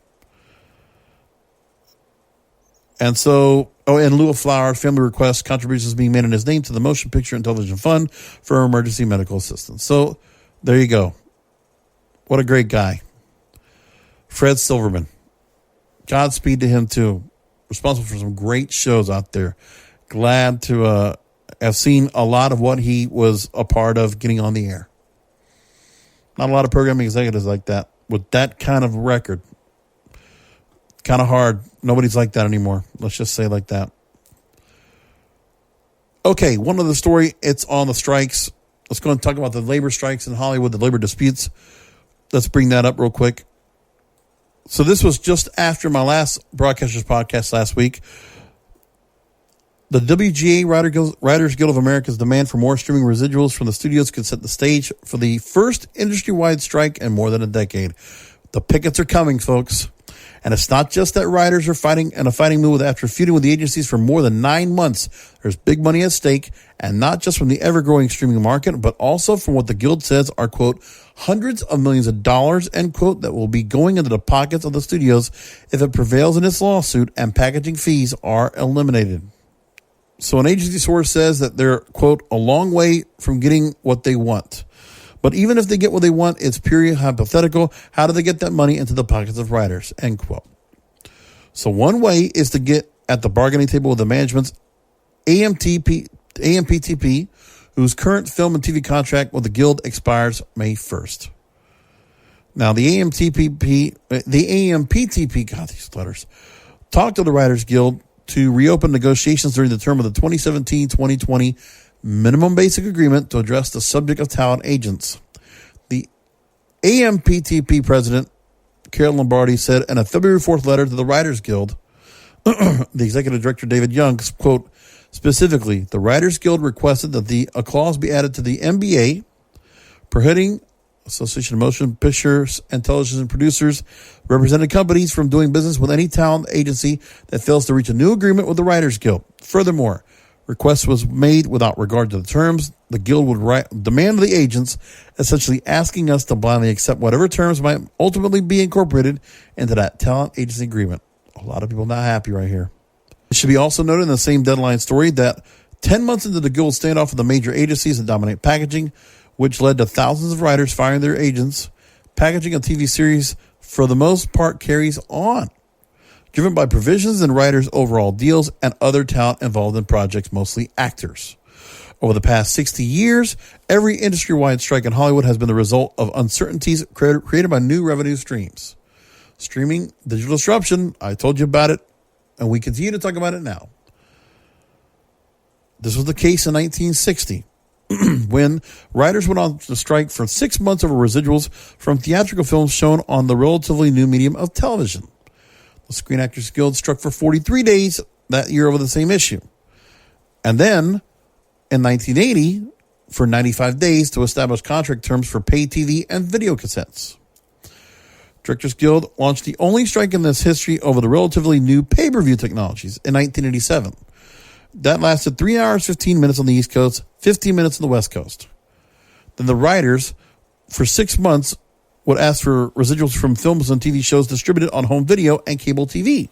And so, in lieu of flowers, family requests, contributions being made in his name to the Motion Picture and Television Fund for Emergency Medical Assistance. So, there you go. What a great guy. Fred Silverman. Godspeed to him, too. Responsible for some great shows out there. Glad to have seen a lot of what he was a part of getting on the air. Not a lot of programming executives like that with that kind of record. Kind of hard. Nobody's like that anymore. Let's just say like that. Okay, one other story. It's on the strikes. Let's go and talk about the labor strikes in Hollywood, the labor disputes. Let's bring that up real quick. So this was just after my last Broadcasters podcast last week. The WGA Writers Guild of America's demand for more streaming residuals from the studios could set the stage for the first industry-wide strike in more than a decade. The pickets are coming, folks. And it's not just that writers are fighting in a fighting mood after feuding with the agencies for more than 9 months. There's big money at stake, and not just from the ever-growing streaming market, but also from what the Guild says are, quote, hundreds of millions of dollars, end quote, that will be going into the pockets of the studios if it prevails in its lawsuit and packaging fees are eliminated. So an agency source says that they're, quote, a long way from getting what they want. But even if they get what they want, it's purely hypothetical. How do they get that money into the pockets of writers, end quote. So one way is to get at the bargaining table with the management's AMPTP, whose current film and TV contract with the Guild expires May 1st. Now, the AMPTP, God, these letters, talked to the Writers Guild to reopen negotiations during the term of the 2017-2020 minimum basic agreement to address the subject of talent agents. The AMPTP president, Carol Lombardi, said in a February 4th letter to the Writers Guild, the executive director, David Young, quote, specifically, the Writers Guild requested that a clause be added to the MBA prohibiting Association of Motion Pictures and Television Producers represented companies from doing business with any talent agency that fails to reach a new agreement with the Writers Guild. Furthermore, request was made without regard to the terms. The Guild would demand the agents, essentially asking us to blindly accept whatever terms might ultimately be incorporated into that talent agency agreement. A lot of people not happy right here. It should be also noted in the same deadline story that 10 months into the Guild standoff with the major agencies that dominate packaging, which led to thousands of writers firing their agents, packaging a TV series for the most part carries on, driven by provisions in writers' overall deals and other talent involved in projects, mostly actors. Over the past 60 years, every industry-wide strike in Hollywood has been the result of uncertainties created by new revenue streams. Streaming, digital disruption, I told you about it, and we continue to talk about it now. This was the case in 1960 when writers went on to strike for 6 months over residuals from theatrical films shown on the relatively new medium of television. The Screen Actors Guild struck for 43 days that year over the same issue. And then in 1980, for 95 days to establish contract terms for pay TV and video cassettes. Directors Guild launched the only strike in this history over the relatively new pay-per-view technologies in 1987. That lasted 3 hours, 15 minutes on the East Coast, 15 minutes on the West Coast. Then the writers, for 6 months, would ask for residuals from films and TV shows distributed on home video and cable TV.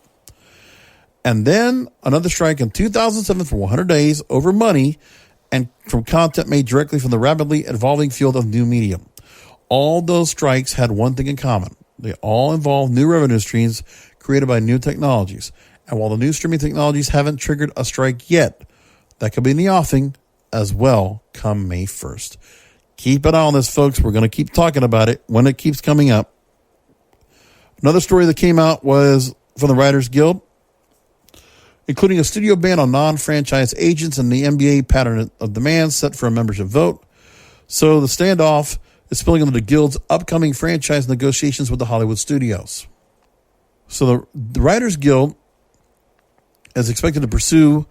And then another strike in 2007 for 100 days over money and from content made directly from the rapidly evolving field of new media. All those strikes had one thing in common. They all involved new revenue streams created by new technologies. And while the new streaming technologies haven't triggered a strike yet, that could be in the offing as well come May 1st. Keep an eye on this, folks. We're going to keep talking about it when it keeps coming up. Another story that came out was from the Writers Guild, including a studio ban on non-franchise agents and the NBA pattern of demand set for a membership vote. So the standoff is spilling into the Guild's upcoming franchise negotiations with the Hollywood studios. So the Writers Guild is expected to pursue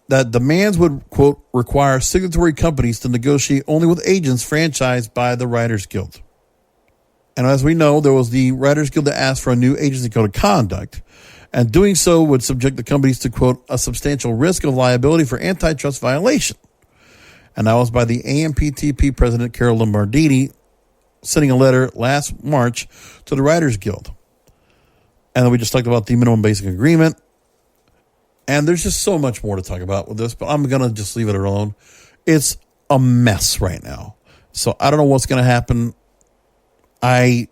that demands would, quote, require signatory companies to negotiate only with agents franchised by the Writers Guild. And as we know, there was the Writers Guild that asked for a new agency code of conduct, and doing so would subject the companies to, quote, a substantial risk of liability for antitrust violation. And that was by the AMPTP president, Carol Lombardini, sending a letter last March to the Writers Guild. And then we just talked about the minimum basic agreement. And there's just so much more to talk about with this, but I'm going to just leave it alone. It's a mess right now. So I don't know what's going to happen. I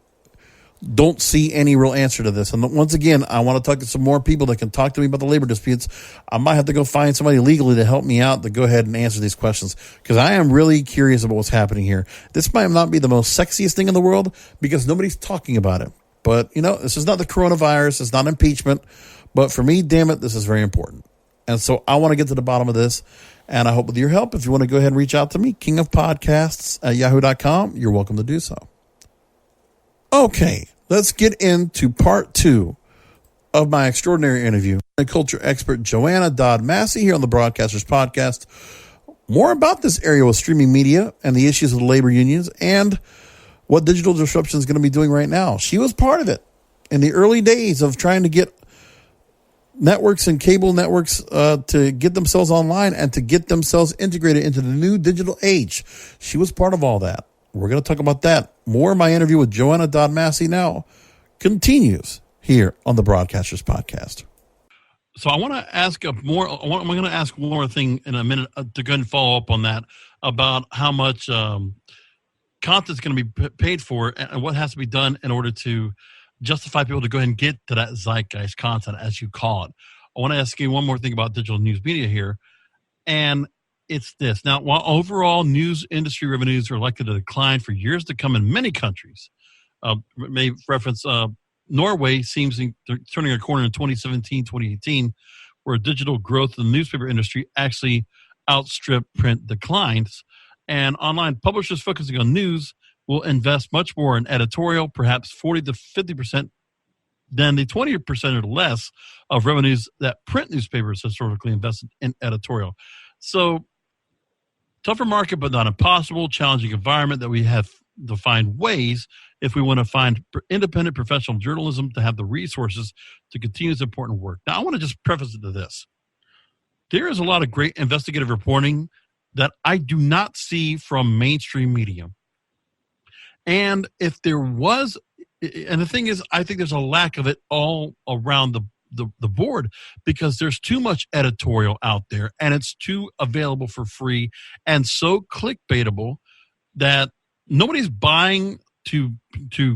don't see any real answer to this. And once again, I want to talk to some more people that can talk to me about the labor disputes. I might have to go find somebody legally to help me out to go ahead and answer these questions, because I am really curious about what's happening here. This might not be the most sexiest thing in the world because nobody's talking about it. But, you know, this is not the coronavirus. It's not impeachment. But for me, damn it, this is very important. And so I want to get to the bottom of this. And I hope with your help, if you want to go ahead and reach out to me, kingofpodcasts@yahoo.com, you're welcome to do so. Okay, let's get into part 2 of my extraordinary interview with culture expert Joanna Dodd Massey here on the Broadcasters Podcast. More about this area with streaming media and the issues of the labor unions and what digital disruption is going to be doing right now. She was part of it in the early days of trying to get networks and cable networks to get themselves online and to get themselves integrated into the new digital age. She was part of all that. We're going to talk about that. More of my interview with Joanna Dodd Massey now continues here on the Broadcasters Podcast. So I want to ask I'm going to ask one more thing in a minute to go and follow up on that about how much content is going to be paid for and what has to be done in order to justify people to go ahead and get to that zeitgeist content, as you call it. I want to ask you one more thing about digital news media here, and it's this. Now, while overall news industry revenues are likely to decline for years to come in many countries, may reference Norway seems turning a corner in 2017, 2018, where digital growth in the newspaper industry actually outstripped print declines. And online publishers focusing on news will invest much more in editorial, perhaps 40 to 50% than the 20% or less of revenues that print newspapers historically invested in editorial. So, tougher market, but not impossible, challenging environment that we have to find ways if we want to find independent professional journalism to have the resources to continue this important work. Now, I want to just preface it to this. There is a lot of great investigative reporting that I do not see from mainstream media. And if there was, and the thing is, I think there's a lack of it all around the board because there's too much editorial out there and it's too available for free and so clickbaitable that nobody's buying to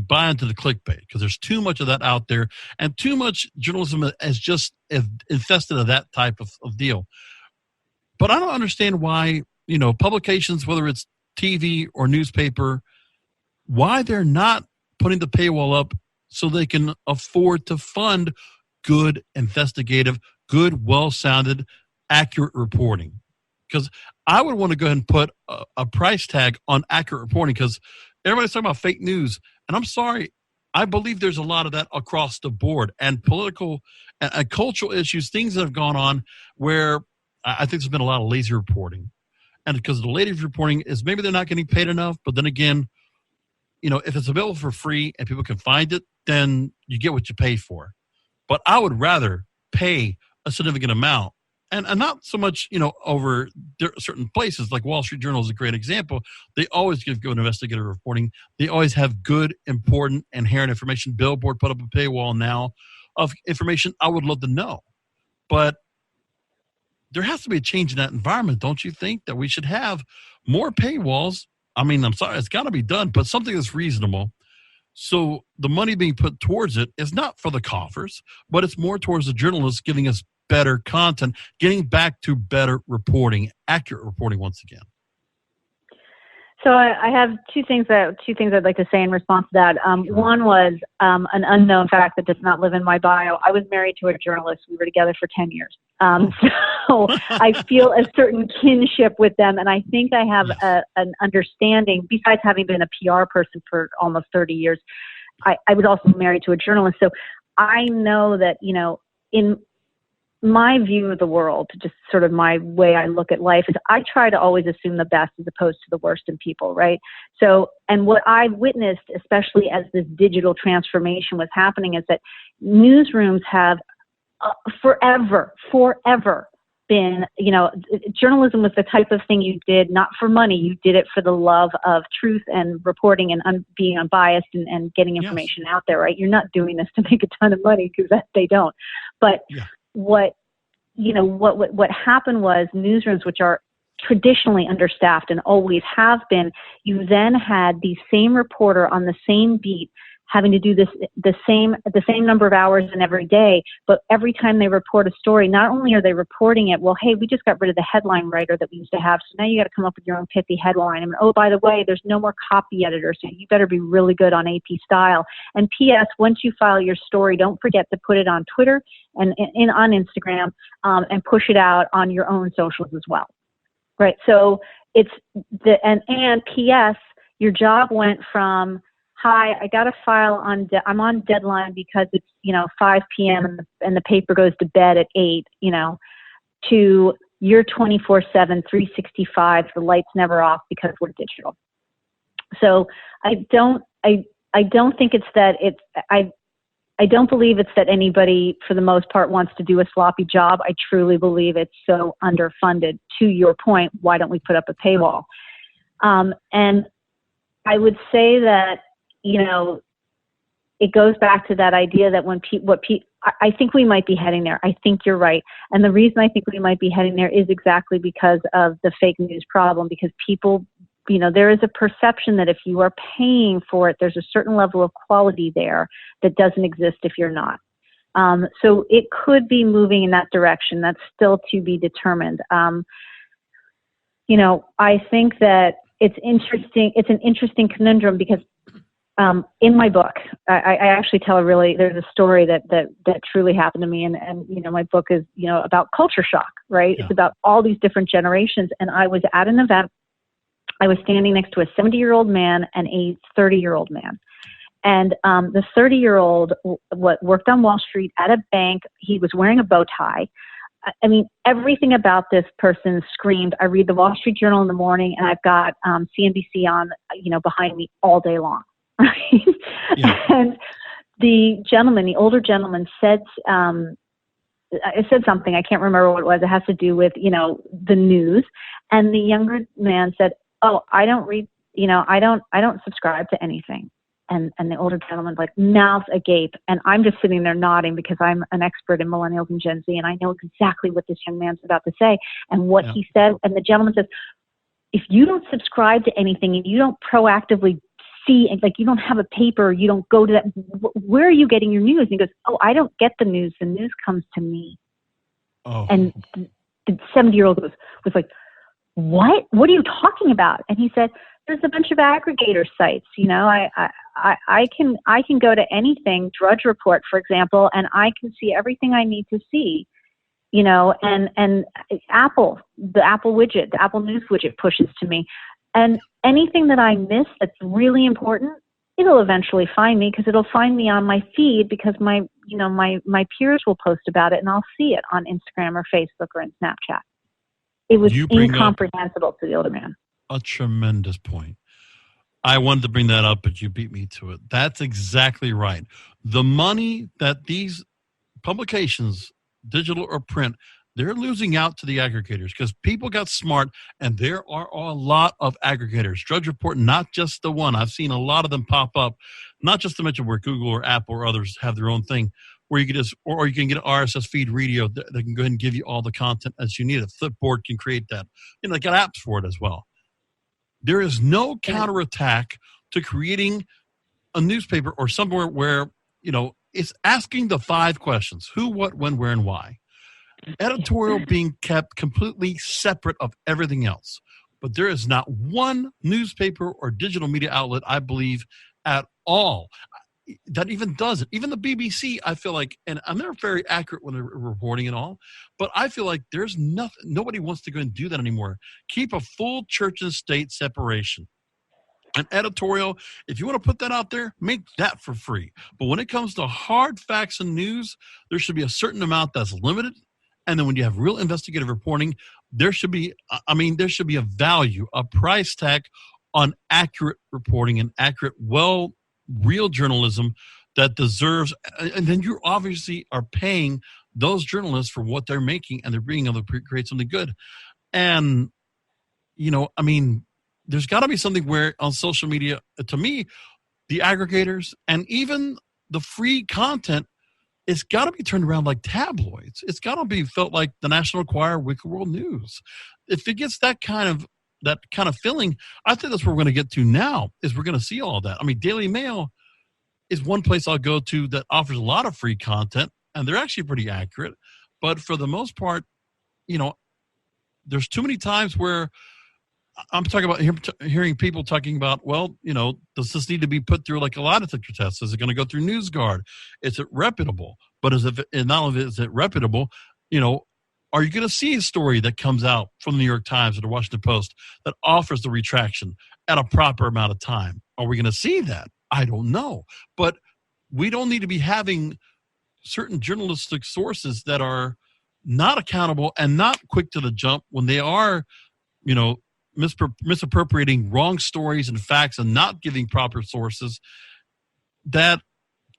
buy into the clickbait because there's too much of that out there and too much journalism is just infested of that type of deal. But I don't understand why, publications, whether it's TV or newspaper, why they're not putting the paywall up so they can afford to fund good, investigative, good, well-sounded accurate reporting. Because I would want to go ahead and put a price tag on accurate reporting, because everybody's talking about fake news. And I'm sorry, I believe there's a lot of that across the board, and political and cultural issues, things that have gone on where I think there's been a lot of lazy reporting. And because the lazy reporting is maybe they're not getting paid enough, but then again, if it's available for free and people can find it, then you get what you pay for. But I would rather pay a significant amount, and not so much, over certain places. Like Wall Street Journal is a great example. They always give good investigative reporting. They always have good, important, inherent information. Billboard put up a paywall now of information I would love to know. But there has to be a change in that environment, don't you think? That we should have more paywalls. I mean, I'm sorry, it's got to be done, but something that's reasonable. So the money being put towards it is not for the coffers, but it's more towards the journalists giving us better content, getting back to better reporting, accurate reporting once again. So I have two things I'd like to say in response to that. Sure. One was an unknown fact that does not live in my bio. I was married to a journalist. We were together for 10 years. So I feel a certain kinship with them, and I think I have an understanding, besides having been a PR person for almost 30 years, I was also married to a journalist. So I know that, in my view of the world, just sort of my way I look at life, is I try to always assume the best as opposed to the worst in people, right? So, and what I witnessed, especially as this digital transformation was happening, is that newsrooms have forever been, journalism was the type of thing you did not for money. You did it for the love of truth and reporting and being unbiased and getting information out there, right? You're not doing this to make a ton of money, because they don't. But what happened was newsrooms, which are traditionally understaffed and always have been, you then had the same reporter on the same beat having to do the same number of hours in every day, but every time they report a story, not only are they reporting it, well, hey, we just got rid of the headline writer that we used to have, so now you got to come up with your own pithy headline. And oh, by the way, there's no more copy editor, so you better be really good on AP style. And P.S., once you file your story, don't forget to put it on Twitter and on Instagram, and push it out on your own socials as well, right? So it's and P.S., your job went from, hi, I got to file I'm on deadline because it's, 5 p.m. and the paper goes to bed at 8, to you're 24/7, 365, the light's never off because we're digital. So I don't think it's that I don't believe it's that anybody for the most part wants to do a sloppy job. I truly believe it's so underfunded. To your point, why don't we put up a paywall? And I would say that, it goes back to that idea that I think we might be heading there. I think you're right. And the reason I think we might be heading there is exactly because of the fake news problem, because people, there is a perception that if you are paying for it, there's a certain level of quality there that doesn't exist if you're not. So it could be moving in that direction. That's still to be determined. I think that it's interesting. It's an interesting conundrum because in my book, I actually tell there's a story that truly happened to me. And my book is, about culture shock, right? Yeah. It's about all these different generations. And I was at an event. I was standing next to a 70-year-old man and a 30-year-old man. And the 30-year-old worked on Wall Street at a bank. He was wearing a bow tie. I mean, everything about this person screamed, I read the Wall Street Journal in the morning and I've got CNBC on, behind me all day long. Right? Yeah. And the older gentleman said something, I can't remember what it was. It has to do with, the news. And the younger man said, oh, I don't read, I don't subscribe to anything. And the older gentleman's like mouth agape. And I'm just sitting there nodding because I'm an expert in millennials and Gen Z. And I know exactly what this young man's about to say and what he said. And the gentleman says, if you don't subscribe to anything and you don't proactively see, like you don't have a paper, you don't go to that, where are you getting your news? And he goes, oh, I don't get the news. The news comes to me. Oh. And the 70-year-old was like, what are you talking about? And he said, there's a bunch of aggregator sites. I can go to anything, Drudge Report, for example, and I can see everything I need to see. and Apple, the Apple widget, the Apple News widget pushes to me. And anything that I miss that's really important, it'll eventually find me, because it'll find me on my feed, because my peers will post about it and I'll see it on Instagram or Facebook or in Snapchat. It was incomprehensible to the older man. A tremendous point. I wanted to bring that up, but you beat me to it. That's exactly right. The money that these publications, digital or print, they're losing out to the aggregators, because people got smart, and there are a lot of aggregators. Drudge Report, not just the one. I've seen a lot of them pop up, not just to mention where Google or Apple or others have their own thing, where you can just, or you can get an RSS feed radio that can go ahead and give you all the content as you need. A Flipboard can create that. They got apps for it as well. There is no counterattack to creating a newspaper or somewhere where, it's asking the 5 questions: who, what, when, where, and why. Editorial being kept completely separate of everything else. But there is not one newspaper or digital media outlet, I believe, at all that even does it. Even the BBC, I feel like, and they're very accurate when they're reporting and all, but I feel like there's nobody wants to go and do that anymore. Keep a full church and state separation. An editorial, if you want to put that out there, make that for free. But when it comes to hard facts and news, there should be a certain amount that's limited. And then when you have real investigative reporting, there should be a value, a price tag on accurate reporting and accurate, real journalism that deserves. And then you obviously are paying those journalists for what they're making, and they're being able to create something good. And, there's got to be something where on social media, to me, the aggregators and even the free content, it's got to be turned around like tabloids. It's got to be felt like the National Enquirer, Wicked World News. If it gets that kind of feeling, I think that's where we're going to get to now, is we're going to see all that. Daily Mail is one place I'll go to that offers a lot of free content, and they're actually pretty accurate. But for the most part, there's too many times where I'm talking about hearing people talking about, does this need to be put through like a lie detector test? Is it going to go through NewsGuard? Is it reputable? But not only is it reputable, are you going to see a story that comes out from the New York Times or the Washington Post that offers the retraction at a proper amount of time? Are we going to see that? I don't know. But we don't need to be having certain journalistic sources that are not accountable and not quick to the jump when they are, misappropriating wrong stories and facts and not giving proper sources, that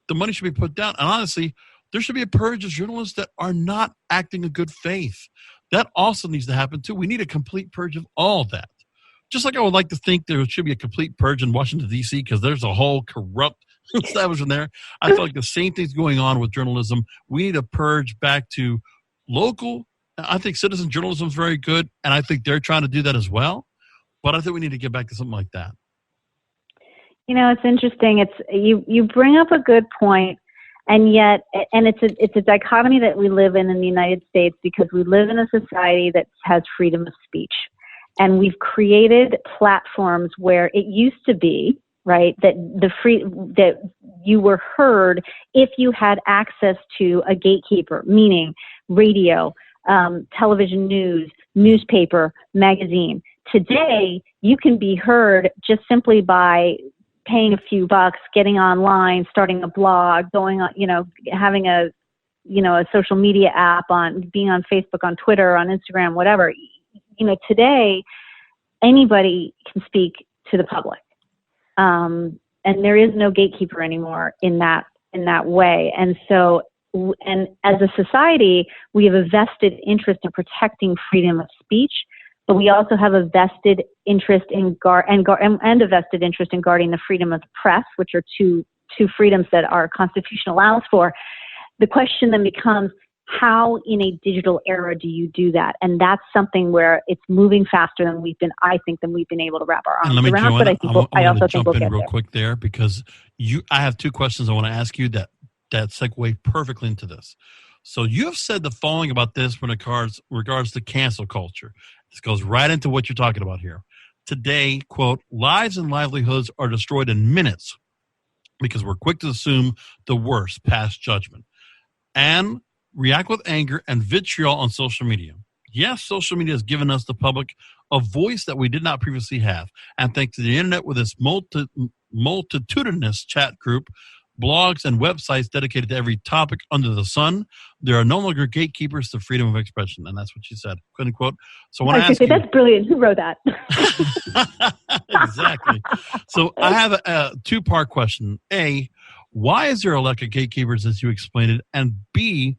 the money should be put down. And honestly, there should be a purge of journalists that are not acting in good faith. That also needs to happen too. We need a complete purge of all that. Just like I would like to think there should be a complete purge in Washington, D.C., because there's a whole corrupt establishment there. I feel like the same thing's going on with journalism. We need a purge back to local. I think citizen journalism is very good, and I think they're trying to do that as well. But I think we need to get back to something like that. It's interesting. You bring up a good point, and yet, and it's a dichotomy that we live in the United States, because we live in a society that has freedom of speech, and we've created platforms where it used to be right that you were heard if you had access to a gatekeeper, meaning radio, television news, newspaper, magazine. Today, you can be heard just simply by paying a few bucks, getting online, starting a blog, going on, having a social media app, being on Facebook, on Twitter, on Instagram, whatever. Today, anybody can speak to the public. And there is no gatekeeper anymore in that way. And so, and as a society, we have a vested interest in protecting freedom of speech, but we also have a vested interest in a vested interest in guarding the freedom of the press, which are two freedoms that our Constitution allows for. The question then becomes, how in a digital era do you do that? And that's something where it's moving faster than we've been able to wrap our arms around. Joanna, but I also think we'll jump in get real there. quick there, because I have 2 questions I want to ask you that segue perfectly into this. So you have said the following about this when it regards to cancel culture. This goes right into what you're talking about here. Today, quote, lives and livelihoods are destroyed in minutes because we're quick to assume the worst past judgment. And react with anger and vitriol on social media. Yes, social media has given us, the public, a voice that we did not previously have. And thanks to the internet with its multitudinous chat group, blogs, and websites dedicated to every topic under the sun, there are no longer gatekeepers to freedom of expression. And that's what she said, quote unquote. So when I ask you, that's brilliant. Who wrote that? Exactly. So I have a two-part question. A, why is there a lack of gatekeepers as you explained it? And B,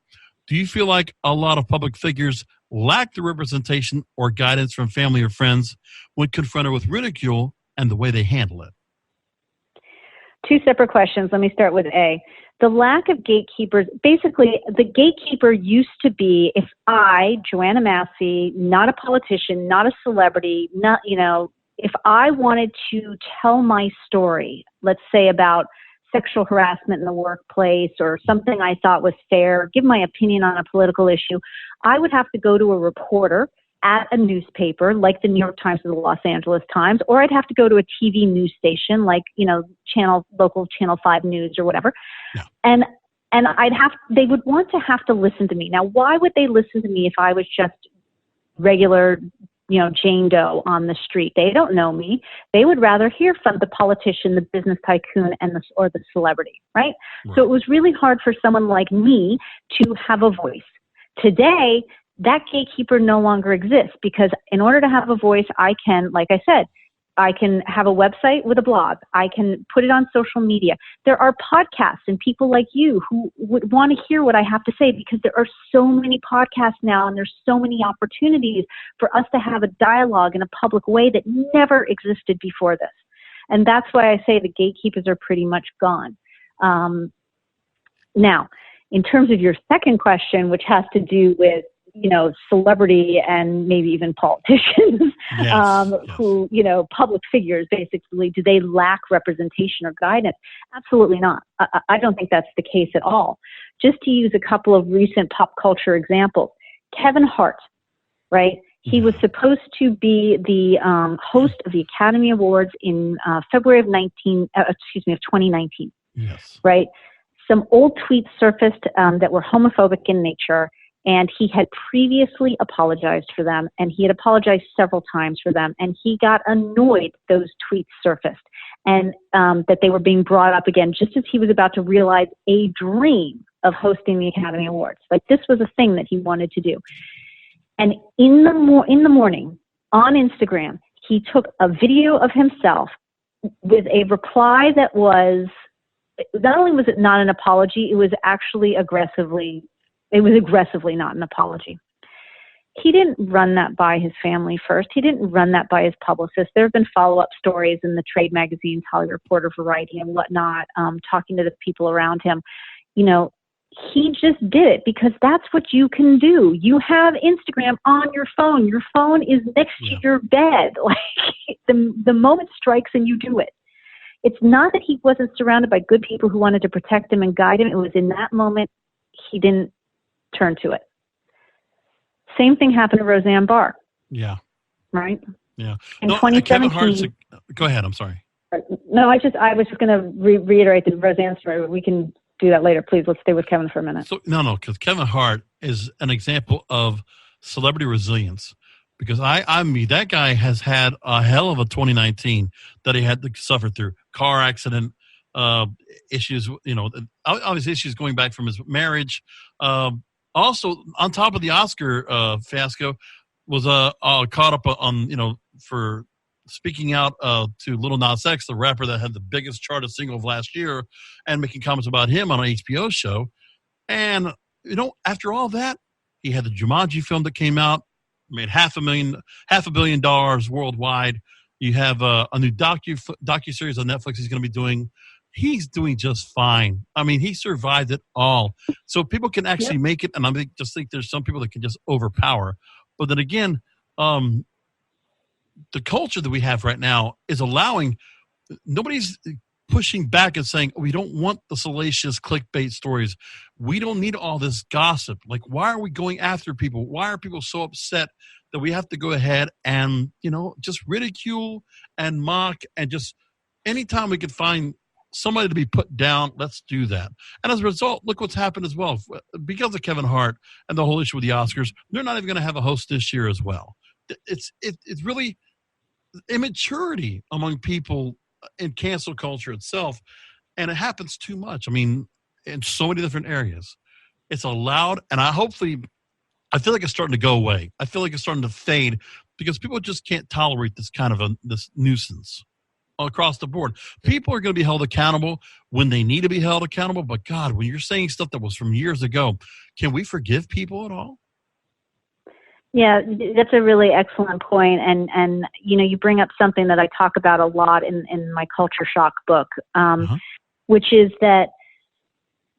do you feel like a lot of public figures lack the representation or guidance from family or friends when confronted with ridicule and the way they handle it? Two separate questions. Let me start with A. The lack of gatekeepers, basically, the gatekeeper used to be if I, Joanna Massey, not a politician, not a celebrity, if I wanted to tell my story, let's say about sexual harassment in the workplace or something I thought was fair, give my opinion on a political issue, I would have to go to a reporter at a newspaper like the New York Times or the Los Angeles Times, or I'd have to go to a TV news station like, local Channel 5 News or whatever. Yeah. And they would want to have to listen to me. Now, why would they listen to me if I was just regular, Jane Doe on the street? They don't know me. They would rather hear from the politician, the business tycoon, or the celebrity, right? So it was really hard for someone like me to have a voice. Today, that gatekeeper no longer exists because in order to have a voice, I can, like I said, I can have a website with a blog. I can put it on social media. There are podcasts and people like you who would want to hear what I have to say because there are so many podcasts now and there's so many opportunities for us to have a dialogue in a public way that never existed before this. And that's why I say the gatekeepers are pretty much gone. Now, in terms of your second question, which has to do with celebrity and maybe even politicians, who, public figures, basically, do they lack representation or guidance? Absolutely not. I don't think that's the case at all. Just to use a couple of recent pop culture examples, Kevin Hart, right? He was supposed to be the host of the Academy Awards in February of 2019. Yes. Right? Some old tweets surfaced that were homophobic in nature, and he had previously apologized for them, and he had apologized several times for them, and he got annoyed those tweets surfaced, and that they were being brought up again just as he was about to realize a dream of hosting the Academy Awards. Like, this was a thing that he wanted to do. And in the morning, on Instagram, he took a video of himself with a reply that was, not only was it not an apology, it was actually aggressively not an apology. He didn't run that by his family first. He didn't run that by his publicist. There have been follow-up stories in the trade magazines, Hollywood Reporter, Variety, and whatnot, talking to the people around him. He just did it because that's what you can do. You have Instagram on your phone. Your phone is next to your bed. Like, the moment strikes and you do it. It's not that he wasn't surrounded by good people who wanted to protect him and guide him. It was in that moment he didn't turn to it. Same thing happened to Roseanne Barr. Yeah. Right? Yeah. In 2017. Go ahead. I'm sorry. No, I was just going to reiterate the Roseanne story. We can do that later. Please, let's stay with Kevin for a minute. So, because Kevin Hart is an example of celebrity resilience. Because that guy has had a hell of a 2019 that he had to suffer through. Car accident, issues, obvious issues going back from his marriage. Also, on top of the Oscar fiasco, was caught up on, for speaking out to Lil Nas X, the rapper that had the biggest charted single of last year, and making comments about him on an HBO show. And, after all that, he had the Jumanji film that came out, made $500 million worldwide. You have a new docuseries on Netflix he's going to be doing. He's doing just fine. I mean, he survived it all. So people can actually make it, and I just think there's some people that can just overpower. But then again, the culture that we have right now is allowing – nobody's pushing back and saying, we don't want the salacious clickbait stories. We don't need all this gossip. Like, why are we going after people? Why are people so upset that we have to go ahead and, just ridicule and mock and just anytime we could find somebody to be put down, let's do that. And as a result, look what's happened as well. Because of Kevin Hart and the whole issue with the Oscars, they're not even going to have a host this year as well. It's really immaturity among people in cancel culture itself, and it happens too much. I mean, in so many different areas. It's allowed, and I feel like it's starting to go away. I feel like it's starting to fade because people just can't tolerate this kind of this nuisance across the board. People are going to be held accountable when they need to be held accountable, but God, when you're saying stuff that was from years ago, can we forgive people at all? Yeah, that's a really excellent point. And you bring up something that I talk about a lot in my Culture Shock book, which is that,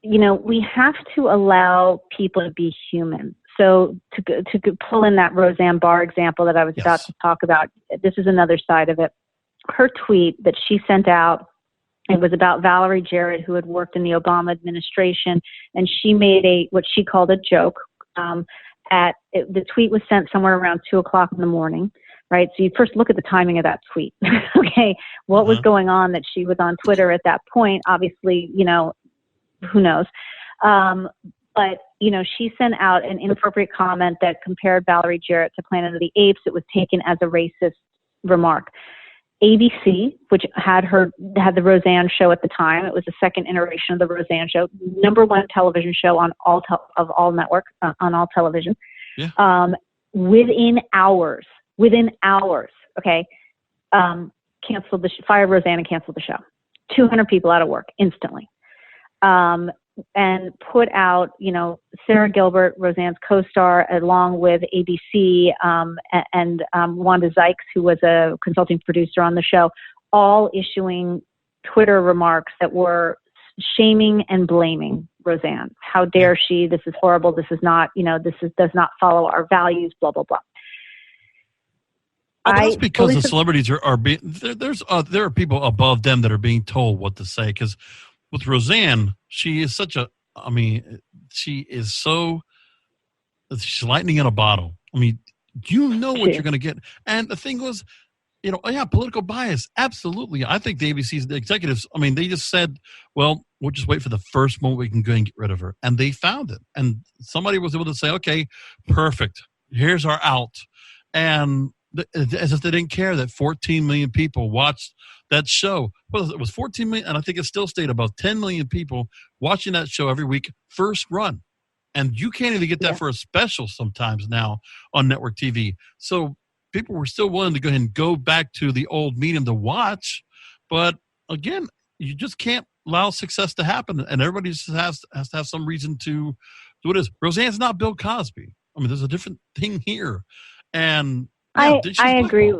we have to allow people to be human. So to pull in that Roseanne Barr example that I was about to talk about, this is another side of it. Her tweet that she sent out, it was about Valerie Jarrett, who had worked in the Obama administration, and she made what she called a joke. The tweet was sent somewhere around 2:00 in the morning, right? So you first look at the timing of that tweet. Okay, what was going on that she was on Twitter at that point? Obviously, who knows? But, she sent out an inappropriate comment that compared Valerie Jarrett to Planet of the Apes. It was taken as a racist remark. ABC, which had the Roseanne show at the time, it was the second iteration of the Roseanne show, #1 television show on all networks, on all television. Yeah. Within hours, okay, canceled fired Roseanne and canceled the show. 200 people out of work instantly. And put out, Sarah Gilbert, Roseanne's co-star, along with ABC and Wanda Sykes, who was a consulting producer on the show, all issuing Twitter remarks that were shaming and blaming Roseanne. How dare she? This is horrible. This is not, does not follow our values, blah, blah, blah. That's because the celebrities are being, there are people above them that are being told what to say. Because with Roseanne, she's lightning in a bottle. I mean, you know what you're going to get. And the thing was, political bias. Absolutely. I think the ABC's the executives, they just said, well, we'll just wait for the first moment we can go and get rid of her. And they found it. And somebody was able to say, okay, perfect. Here's our out. And as if they didn't care that 14 million people watched that show. Well, it was 14 million, and I think it still stayed above 10 million people watching that show every week, first run. And you can't even get that for a special sometimes now on network TV. So people were still willing to go ahead and go back to the old medium to watch. But again, you just can't allow success to happen. And everybody just has to have some reason to do it. Roseanne's not Bill Cosby. There's a different thing here. And I agree.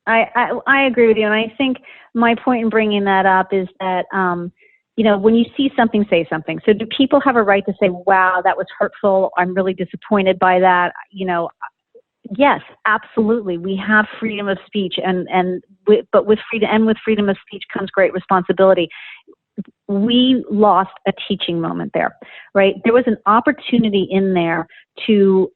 I agree with you. And I think my point in bringing that up is that, when you see something, say something. So do people have a right to say, wow, that was hurtful. I'm really disappointed by that. Yes, absolutely. We have freedom of speech but with freedom of speech comes great responsibility. We lost a teaching moment there, right? There was an opportunity in there to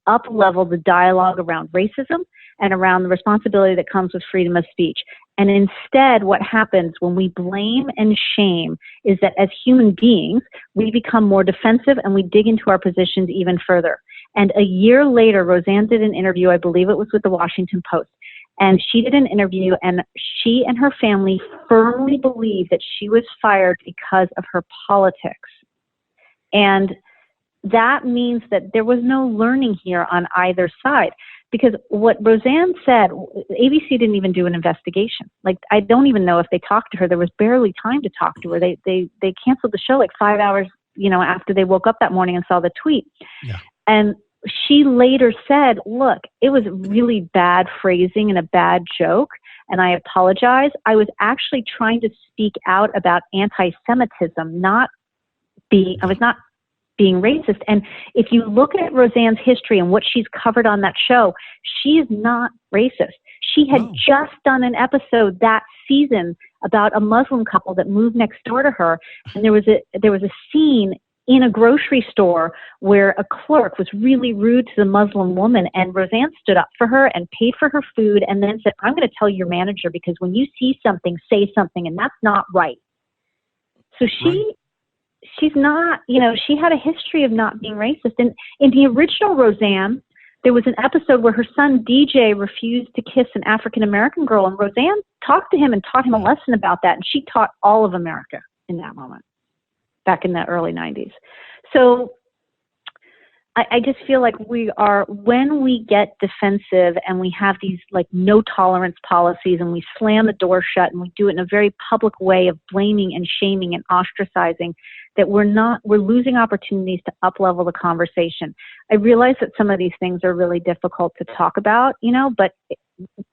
up-level the dialogue around racism and around the responsibility that comes with freedom of speech. And instead, what happens when we blame and shame is that as human beings, we become more defensive and we dig into our positions even further. And a year later, Roseanne did an interview, I believe it was with the Washington Post, and she did an interview, and she and her family firmly believe that she was fired because of her politics. And that means that there was no learning here on either side. Because what Roseanne said, ABC didn't even do an investigation. Like, I don't even know if they talked to her. There was barely time to talk to her. They canceled the show like 5 hours, after they woke up that morning and saw the tweet. Yeah. And she later said, look, it was really bad phrasing and a bad joke, and I apologize. I was actually trying to speak out about anti-Semitism, I was not being racist. And if you look at Roseanne's history and what she's covered on that show, she is not racist. She had just done an episode that season about a Muslim couple that moved next door to her, and there was a scene in a grocery store where a clerk was really rude to the Muslim woman, and Roseanne stood up for her and paid for her food and then said, I'm going to tell your manager, because when you see something, say something, and that's not right. So she's not, she had a history of not being racist. And in the original Roseanne, there was an episode where her son DJ refused to kiss an African-American girl, and Roseanne talked to him and taught him a lesson about that. And she taught all of America in that moment, back in the early 90s. So I just feel like when we get defensive and we have these like no tolerance policies and we slam the door shut and we do it in a very public way of blaming and shaming and ostracizing, that we're losing opportunities to up-level the conversation. I realize that some of these things are really difficult to talk about, but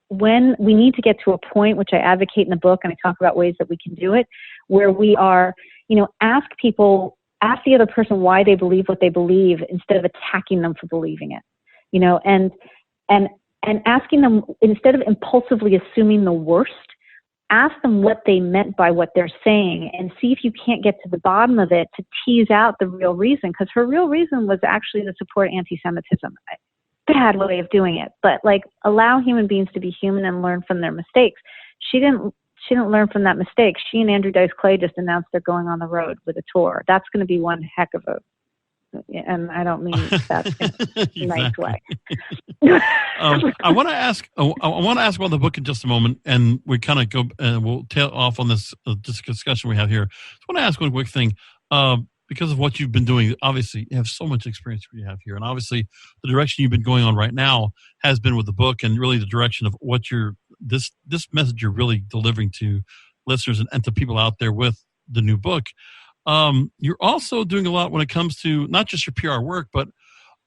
when we need to get to a point, which I advocate in the book, and I talk about ways that we can do it, where we are, ask the other person why they believe what they believe instead of attacking them for believing it, and asking them, instead of impulsively assuming the worst, ask them what they meant by what they're saying and see if you can't get to the bottom of it to tease out the real reason. Because her real reason was actually to support anti-Semitism. Bad way of doing it, but like allow human beings to be human and learn from their mistakes. She didn't learn from that mistake. She and Andrew Dice Clay just announced they're going on the road with a tour. That's going to be one heck of a, and I don't mean that in a nice way. I want to ask about the book in just a moment, and we kind of go and we'll tail off on this discussion we have here. I want to ask one quick thing. Because of what you've been doing, obviously you have so much experience you have here, and obviously the direction you've been going on right now has been with the book, and really the direction of what this message you're really delivering to listeners and to people out there with the new book. You're also doing a lot when it comes to not just your PR work, but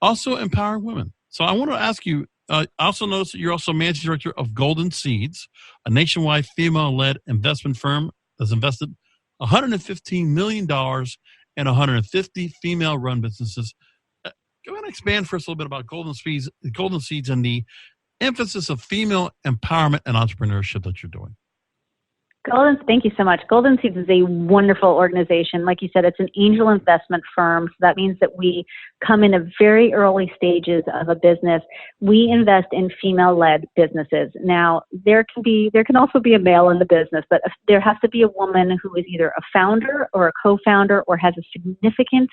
also empowering women. So I want to ask you, I also noticed that you're also managing director of Golden Seeds, a nationwide female-led investment firm that's invested $115 million in 150 female-run businesses. Go ahead and expand first a little bit about Golden Seeds and the emphasis of female empowerment and entrepreneurship that you're doing. Thank you so much. Golden Seeds is a wonderful organization. Like you said, it's an angel investment firm. So that means that we come in at very early stages of a business. We invest in female-led businesses. Now, there can also be a male in the business, but there has to be a woman who is either a founder or a co-founder or has a significant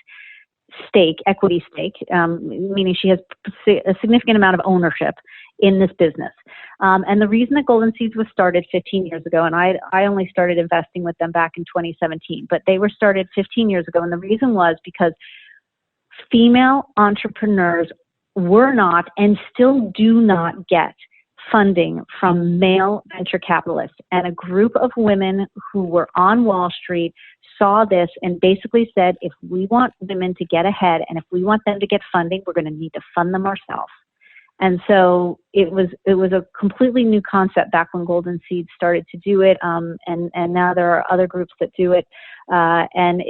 equity stake, meaning she has a significant amount of ownership in this business. And the reason that Golden Seeds was started 15 years ago, and I only started investing with them back in 2017, but they were started 15 years ago. And the reason was because female entrepreneurs were not and still do not get funding from male venture capitalists. And a group of women who were on Wall Street saw this and basically said, if we want women to get ahead and if we want them to get funding, we're going to need to fund them ourselves. And so it was a completely new concept back when Golden Seeds started to do it. And now there are other groups that do it. And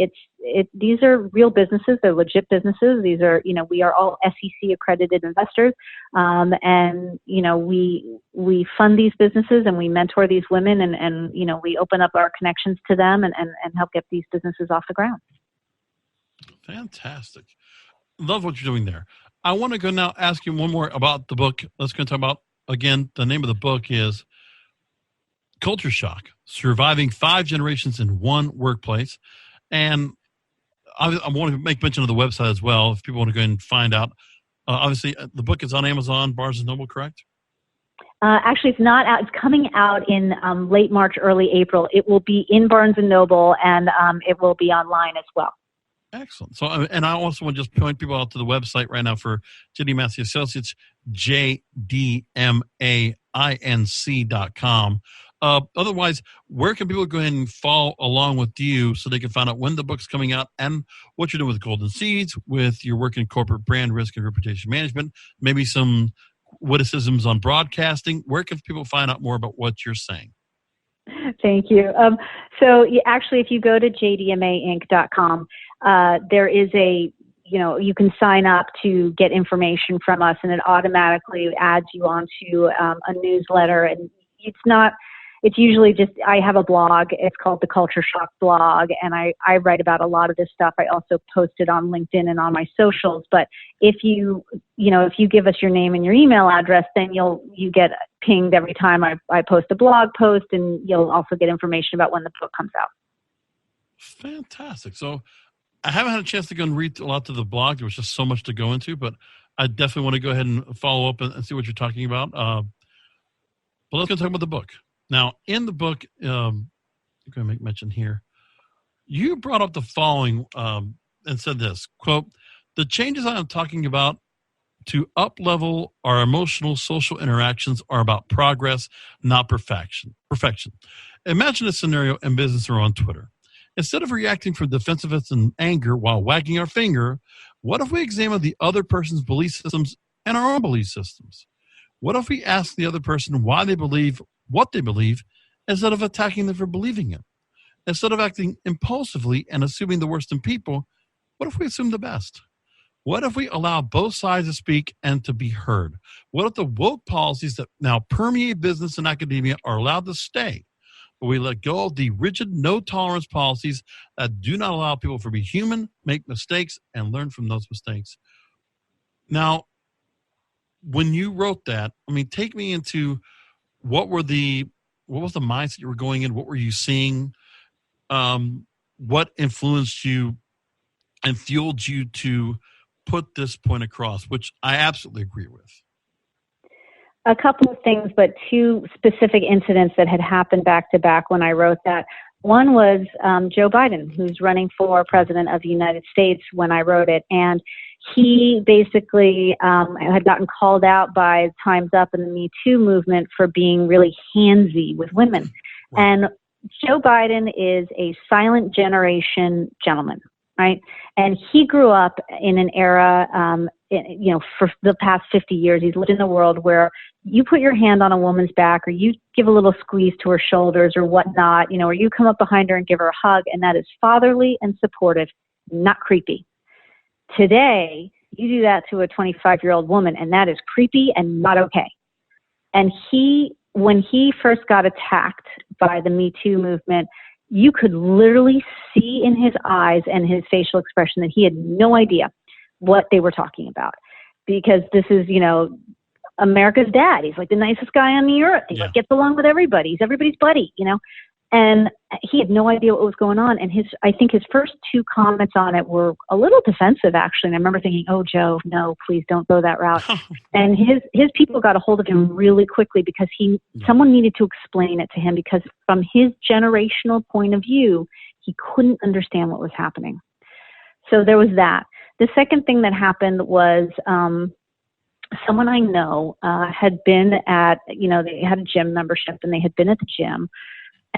these are real businesses. They're legit businesses. These are, we are all SEC accredited investors. And we fund these businesses and we mentor these women and we open up our connections to them and help get these businesses off the ground. Fantastic. Love what you're doing there. I want to go now ask you one more about the book. Let's go talk about, again, the name of the book is Culture Shock, Surviving 5 Generations in One Workplace. And I want to make mention of the website as well, if people want to go and find out. Obviously, the book is on Amazon, Barnes & Noble, correct? Actually, it's not out. It's coming out in late March, early April. It will be in Barnes & Noble, and it will be online as well. Excellent. So, and I also want to just point people out to the website right now for J.D. Massey Associates, jdmainc.com. Otherwise, where can people go ahead and follow along with you so they can find out when the book's coming out and what you're doing with Golden Seeds, with your work in corporate brand risk and reputation management, maybe some witticisms on broadcasting? Where can people find out more about what you're saying? Thank you. So actually, if you go to jdmainc.com, there is you can sign up to get information from us, and it automatically adds you onto a newsletter. And it's usually just, I have a blog. It's called the Culture Shock blog, and I write about a lot of this stuff. I also post it on LinkedIn and on my socials. But if you give us your name and your email address, then you get pinged every time I post a blog post, and you'll also get information about when the book comes out. Fantastic. So I haven't had a chance to go and read a lot to the blog. There was just so much to go into, but I definitely want to go ahead and follow up and see what you're talking about. But let's go talk about the book. Now, in the book, I'm going to make mention here. You brought up the following and said this, quote, "The changes I am talking about to up-level our emotional social interactions are about progress, not perfection. Imagine a scenario in business or on Twitter. Instead of reacting from defensiveness and anger while wagging our finger, what if we examine the other person's belief systems and our own belief systems? What if we ask the other person why they believe what they believe instead of attacking them for believing it? Instead of acting impulsively and assuming the worst in people, what if we assume the best? What if we allow both sides to speak and to be heard? What if the woke policies that now permeate business and academia are allowed to stay? But we let go of the rigid no-tolerance policies that do not allow people to be human, make mistakes, and learn from those mistakes." Now, when you wrote that, I mean, take me into what was the mindset you were going in? What were you seeing? What influenced you and fueled you to put this point across, which I absolutely agree with? A couple of things, but two specific incidents that had happened back to back when I wrote that. One was Joe Biden, who's running for president of the United States when I wrote it. And he basically had gotten called out by Time's Up and the Me Too movement for being really handsy with women. Right. And Joe Biden is a silent generation gentleman, right? And he grew up in an era, for the past 50 years, he's lived in a world where you put your hand on a woman's back or you give a little squeeze to her shoulders or whatnot, or you come up behind her and give her a hug, and that is fatherly and supportive, not creepy. Today, you do that to a 25-year-old woman, and that is creepy and not okay. And when he first got attacked by the Me Too movement, you could literally see in his eyes and his facial expression that he had no idea what they were talking about. Because this is, America's dad. He's like the nicest guy on the earth. He gets along with everybody. He's everybody's buddy, And he had no idea what was going on. And I think his first two comments on it were a little defensive, actually. And I remember thinking, oh, Joe, no, please don't go that route. And his people got a hold of him really quickly because someone needed to explain it to him, because from his generational point of view, he couldn't understand what was happening. So there was that. The second thing that happened was someone I know had been at, they had a gym membership and they had been at the gym.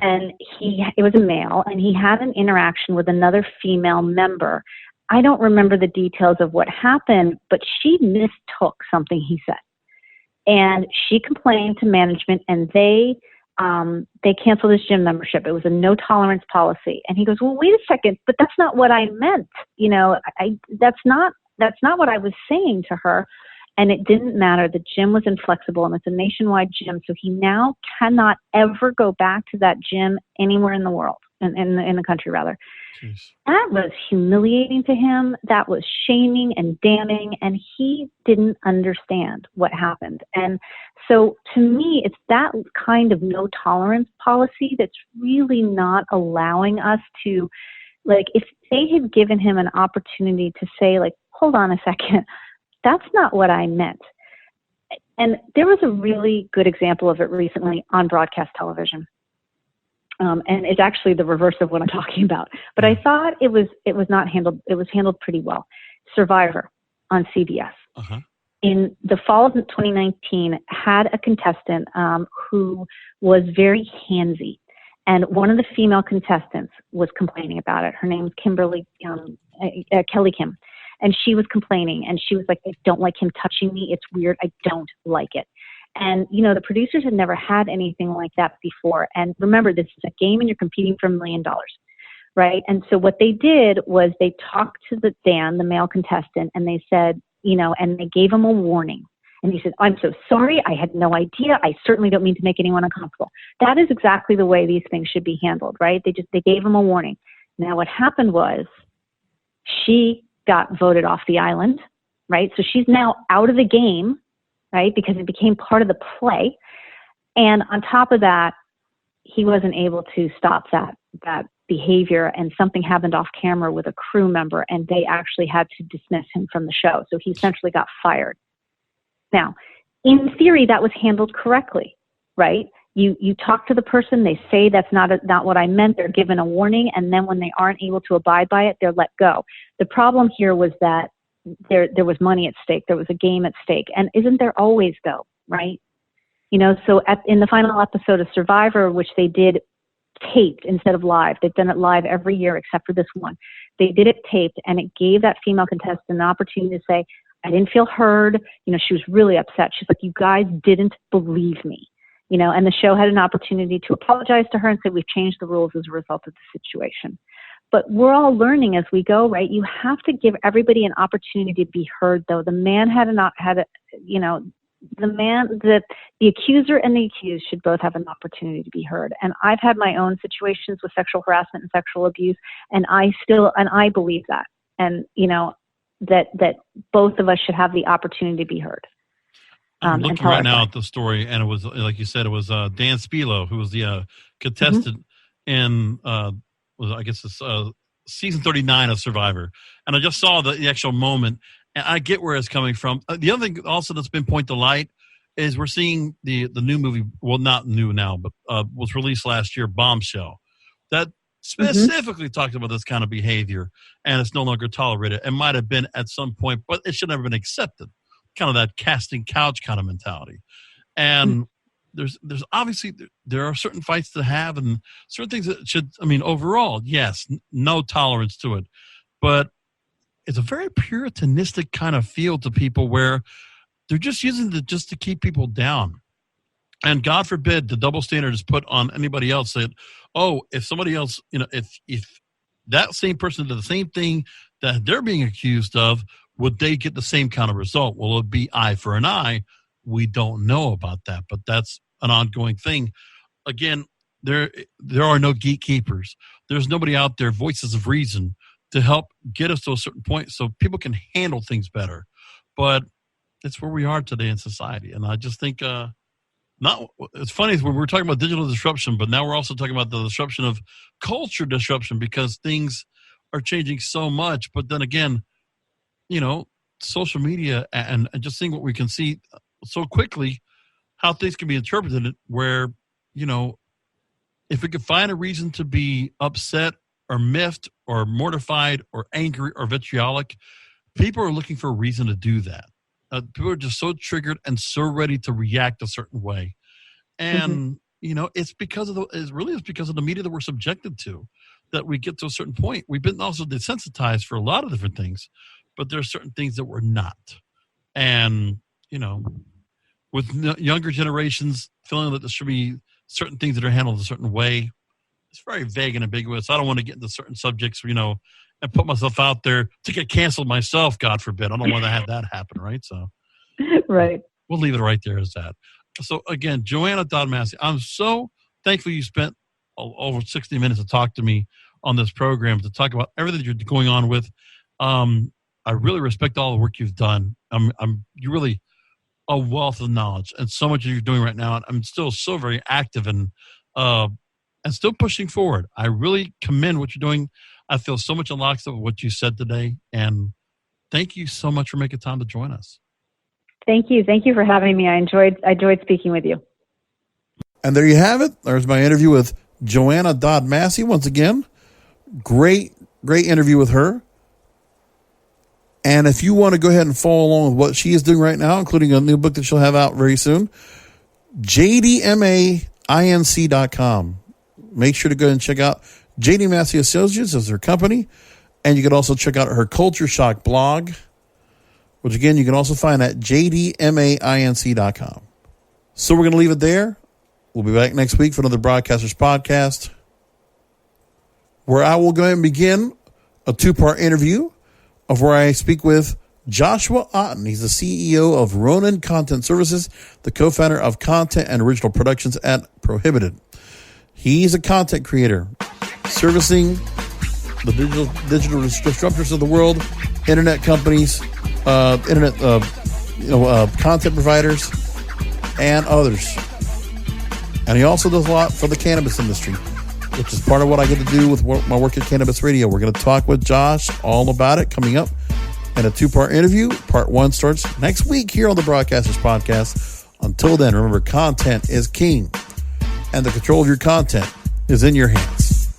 And it was a male, and he had an interaction with another female member. I don't remember the details of what happened, but she mistook something he said. And she complained to management, and they canceled his gym membership. It was a no tolerance policy. And he goes, well, wait a second, but that's not what I meant. That's not what I was saying to her. And it didn't matter. The gym was inflexible, and it's a nationwide gym. So he now cannot ever go back to that gym anywhere in the world, in the country, rather. Jeez. That was humiliating to him. That was shaming and damning, and he didn't understand what happened. And so to me, it's that kind of no tolerance policy that's really not allowing us to, if they had given him an opportunity to say, hold on a second, that's not what I meant. And there was a really good example of it recently on broadcast television. And it's actually the reverse of what I'm talking about. But I thought it was not handled. It was handled pretty well. Survivor on CBS. Uh-huh. In the fall of 2019, had a contestant who was very handsy. And one of the female contestants was complaining about it. Her name was Kelly Kim. And she was complaining, and she was like, I don't like him touching me. It's weird. I don't like it. And, the producers had never had anything like that before. And remember, this is a game and you're competing for $1 million, right? And so what they did was they talked to Dan, the male contestant, and they said, and they gave him a warning. And he said, I'm so sorry. I had no idea. I certainly don't mean to make anyone uncomfortable. That is exactly the way these things should be handled, right? They gave him a warning. Now what happened was she got voted off the island, right? So she's now out of the game, right? Because it became part of the play. And on top of that, he wasn't able to stop that behavior, and something happened off camera with a crew member, and they actually had to dismiss him from the show. So he essentially got fired. Now, in theory, that was handled correctly, right? You talk to the person, they say that's not what I meant, they're given a warning, and then when they aren't able to abide by it, they're let go. The problem here was that there was money at stake, there was a game at stake, and isn't there always, though, right? You know, so in the final episode of Survivor, which they did taped instead of live, they've done it live every year except for this one, they did it taped, and it gave that female contestant an opportunity to say, I didn't feel heard. You know, she was really upset. She's like, you guys didn't believe me. You know, and the show had an opportunity to apologize to her and say, we've changed the rules as a result of the situation. But we're all learning as we go, right? You have to give everybody an opportunity to be heard, though. The man the accuser and the accused should both have an opportunity to be heard. And I've had my own situations with sexual harassment and sexual abuse, and I believe that. And, you know, that both of us should have the opportunity to be heard. I'm looking right now at the story, and it was, like you said, it was Dan Spilo, who was the contestant in, season 39 of Survivor. And I just saw the actual moment, and I get where it's coming from. The other thing also that's been pointed to light is we're seeing the new movie, well, not new now, but was released last year, Bombshell, that specifically talked about this kind of behavior, and it's no longer tolerated. It might have been at some point, but it should never have been accepted. Kind of that casting couch kind of mentality. And there's obviously, there are certain fights to have and certain things that should, I mean, overall, yes, no tolerance to it. But it's a very puritanistic kind of feel to people where they're just using it just to keep people down. And God forbid the double standard is put on anybody else that, oh, if somebody else, you know, if that same person did the same thing that they're being accused of, would they get the same kind of result? Will it be eye for an eye? We don't know about that, but that's an ongoing thing. Again, there are no gatekeepers. There's nobody out there, voices of reason, to help get us to a certain point so people can handle things better. But it's where we are today in society. And I just think it's funny when we're talking about digital disruption, but now we're also talking about the disruption of culture disruption because things are changing so much. But then again, you know, social media and just seeing what we can see so quickly, how things can be interpreted where, you know, if we could find a reason to be upset or miffed or mortified or angry or vitriolic, people are looking for a reason to do that. People are just so triggered and so ready to react a certain way. And, you know, it's because of the media that we're subjected to that we get to a certain point. We've been also desensitized for a lot of different things. But there are certain things that we're not. And, you know, with younger generations feeling that there should be certain things that are handled a certain way, it's very vague and ambiguous. I don't want to get into certain subjects, you know, and put myself out there to get canceled myself, God forbid. I don't want to have that happen, right? So, right. We'll leave it right there as that. So, again, Joanna Dodd Massey, I'm so thankful you spent over 60 minutes to talk to me on this program, to talk about everything you're going on with. I really respect all the work you've done. You're really a wealth of knowledge and so much you're doing right now. And I'm still so very active and still pushing forward. I really commend what you're doing. I feel so much in lockstep with what you said today. And thank you so much for making time to join us. Thank you. Thank you for having me. I enjoyed speaking with you. And there you have it. There's my interview with Joanna Dodd Massey. Once again, great interview with her. And if you want to go ahead and follow along with what she is doing right now, including a new book that she'll have out very soon, jdmainc.com. Make sure to go ahead and check out JD Massey Associates as her company. And you can also check out her Culture Shock blog, which again, you can also find at jdmainc.com. So we're going to leave it there. We'll be back next week for another Broadcasters Podcast, where I will go ahead and begin a 2-part interview of where I speak with Joshua Otten. He's the CEO of Ronin Content Services, the co-founder of Content and Original Productions at Prohibited. He's a content creator, servicing the digital disruptors of the world, internet companies, content providers, and others. And he also does a lot for the cannabis industry, which is part of what I get to do with my work at Cannabis Radio. We're going to talk with Josh all about it coming up in a 2-part interview. Part 1 starts next week here on the Broadcasters Podcast. Until then, remember, content is king, and the control of your content is in your hands.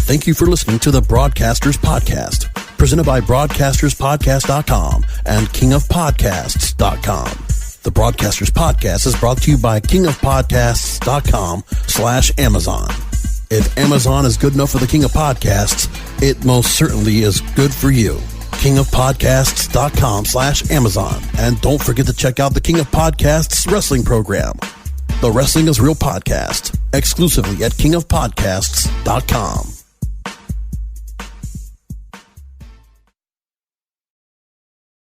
Thank you for listening to the Broadcasters Podcast, presented by BroadcastersPodcast.com and KingofPodcasts.com. The Broadcasters Podcast is brought to you by KingofPodcasts.com/Amazon. If Amazon is good enough for the King of Podcasts, it most certainly is good for you. KingofPodcasts.com/Amazon. And don't forget to check out the King of Podcasts wrestling program, The Wrestling is Real Podcast, exclusively at KingofPodcasts.com.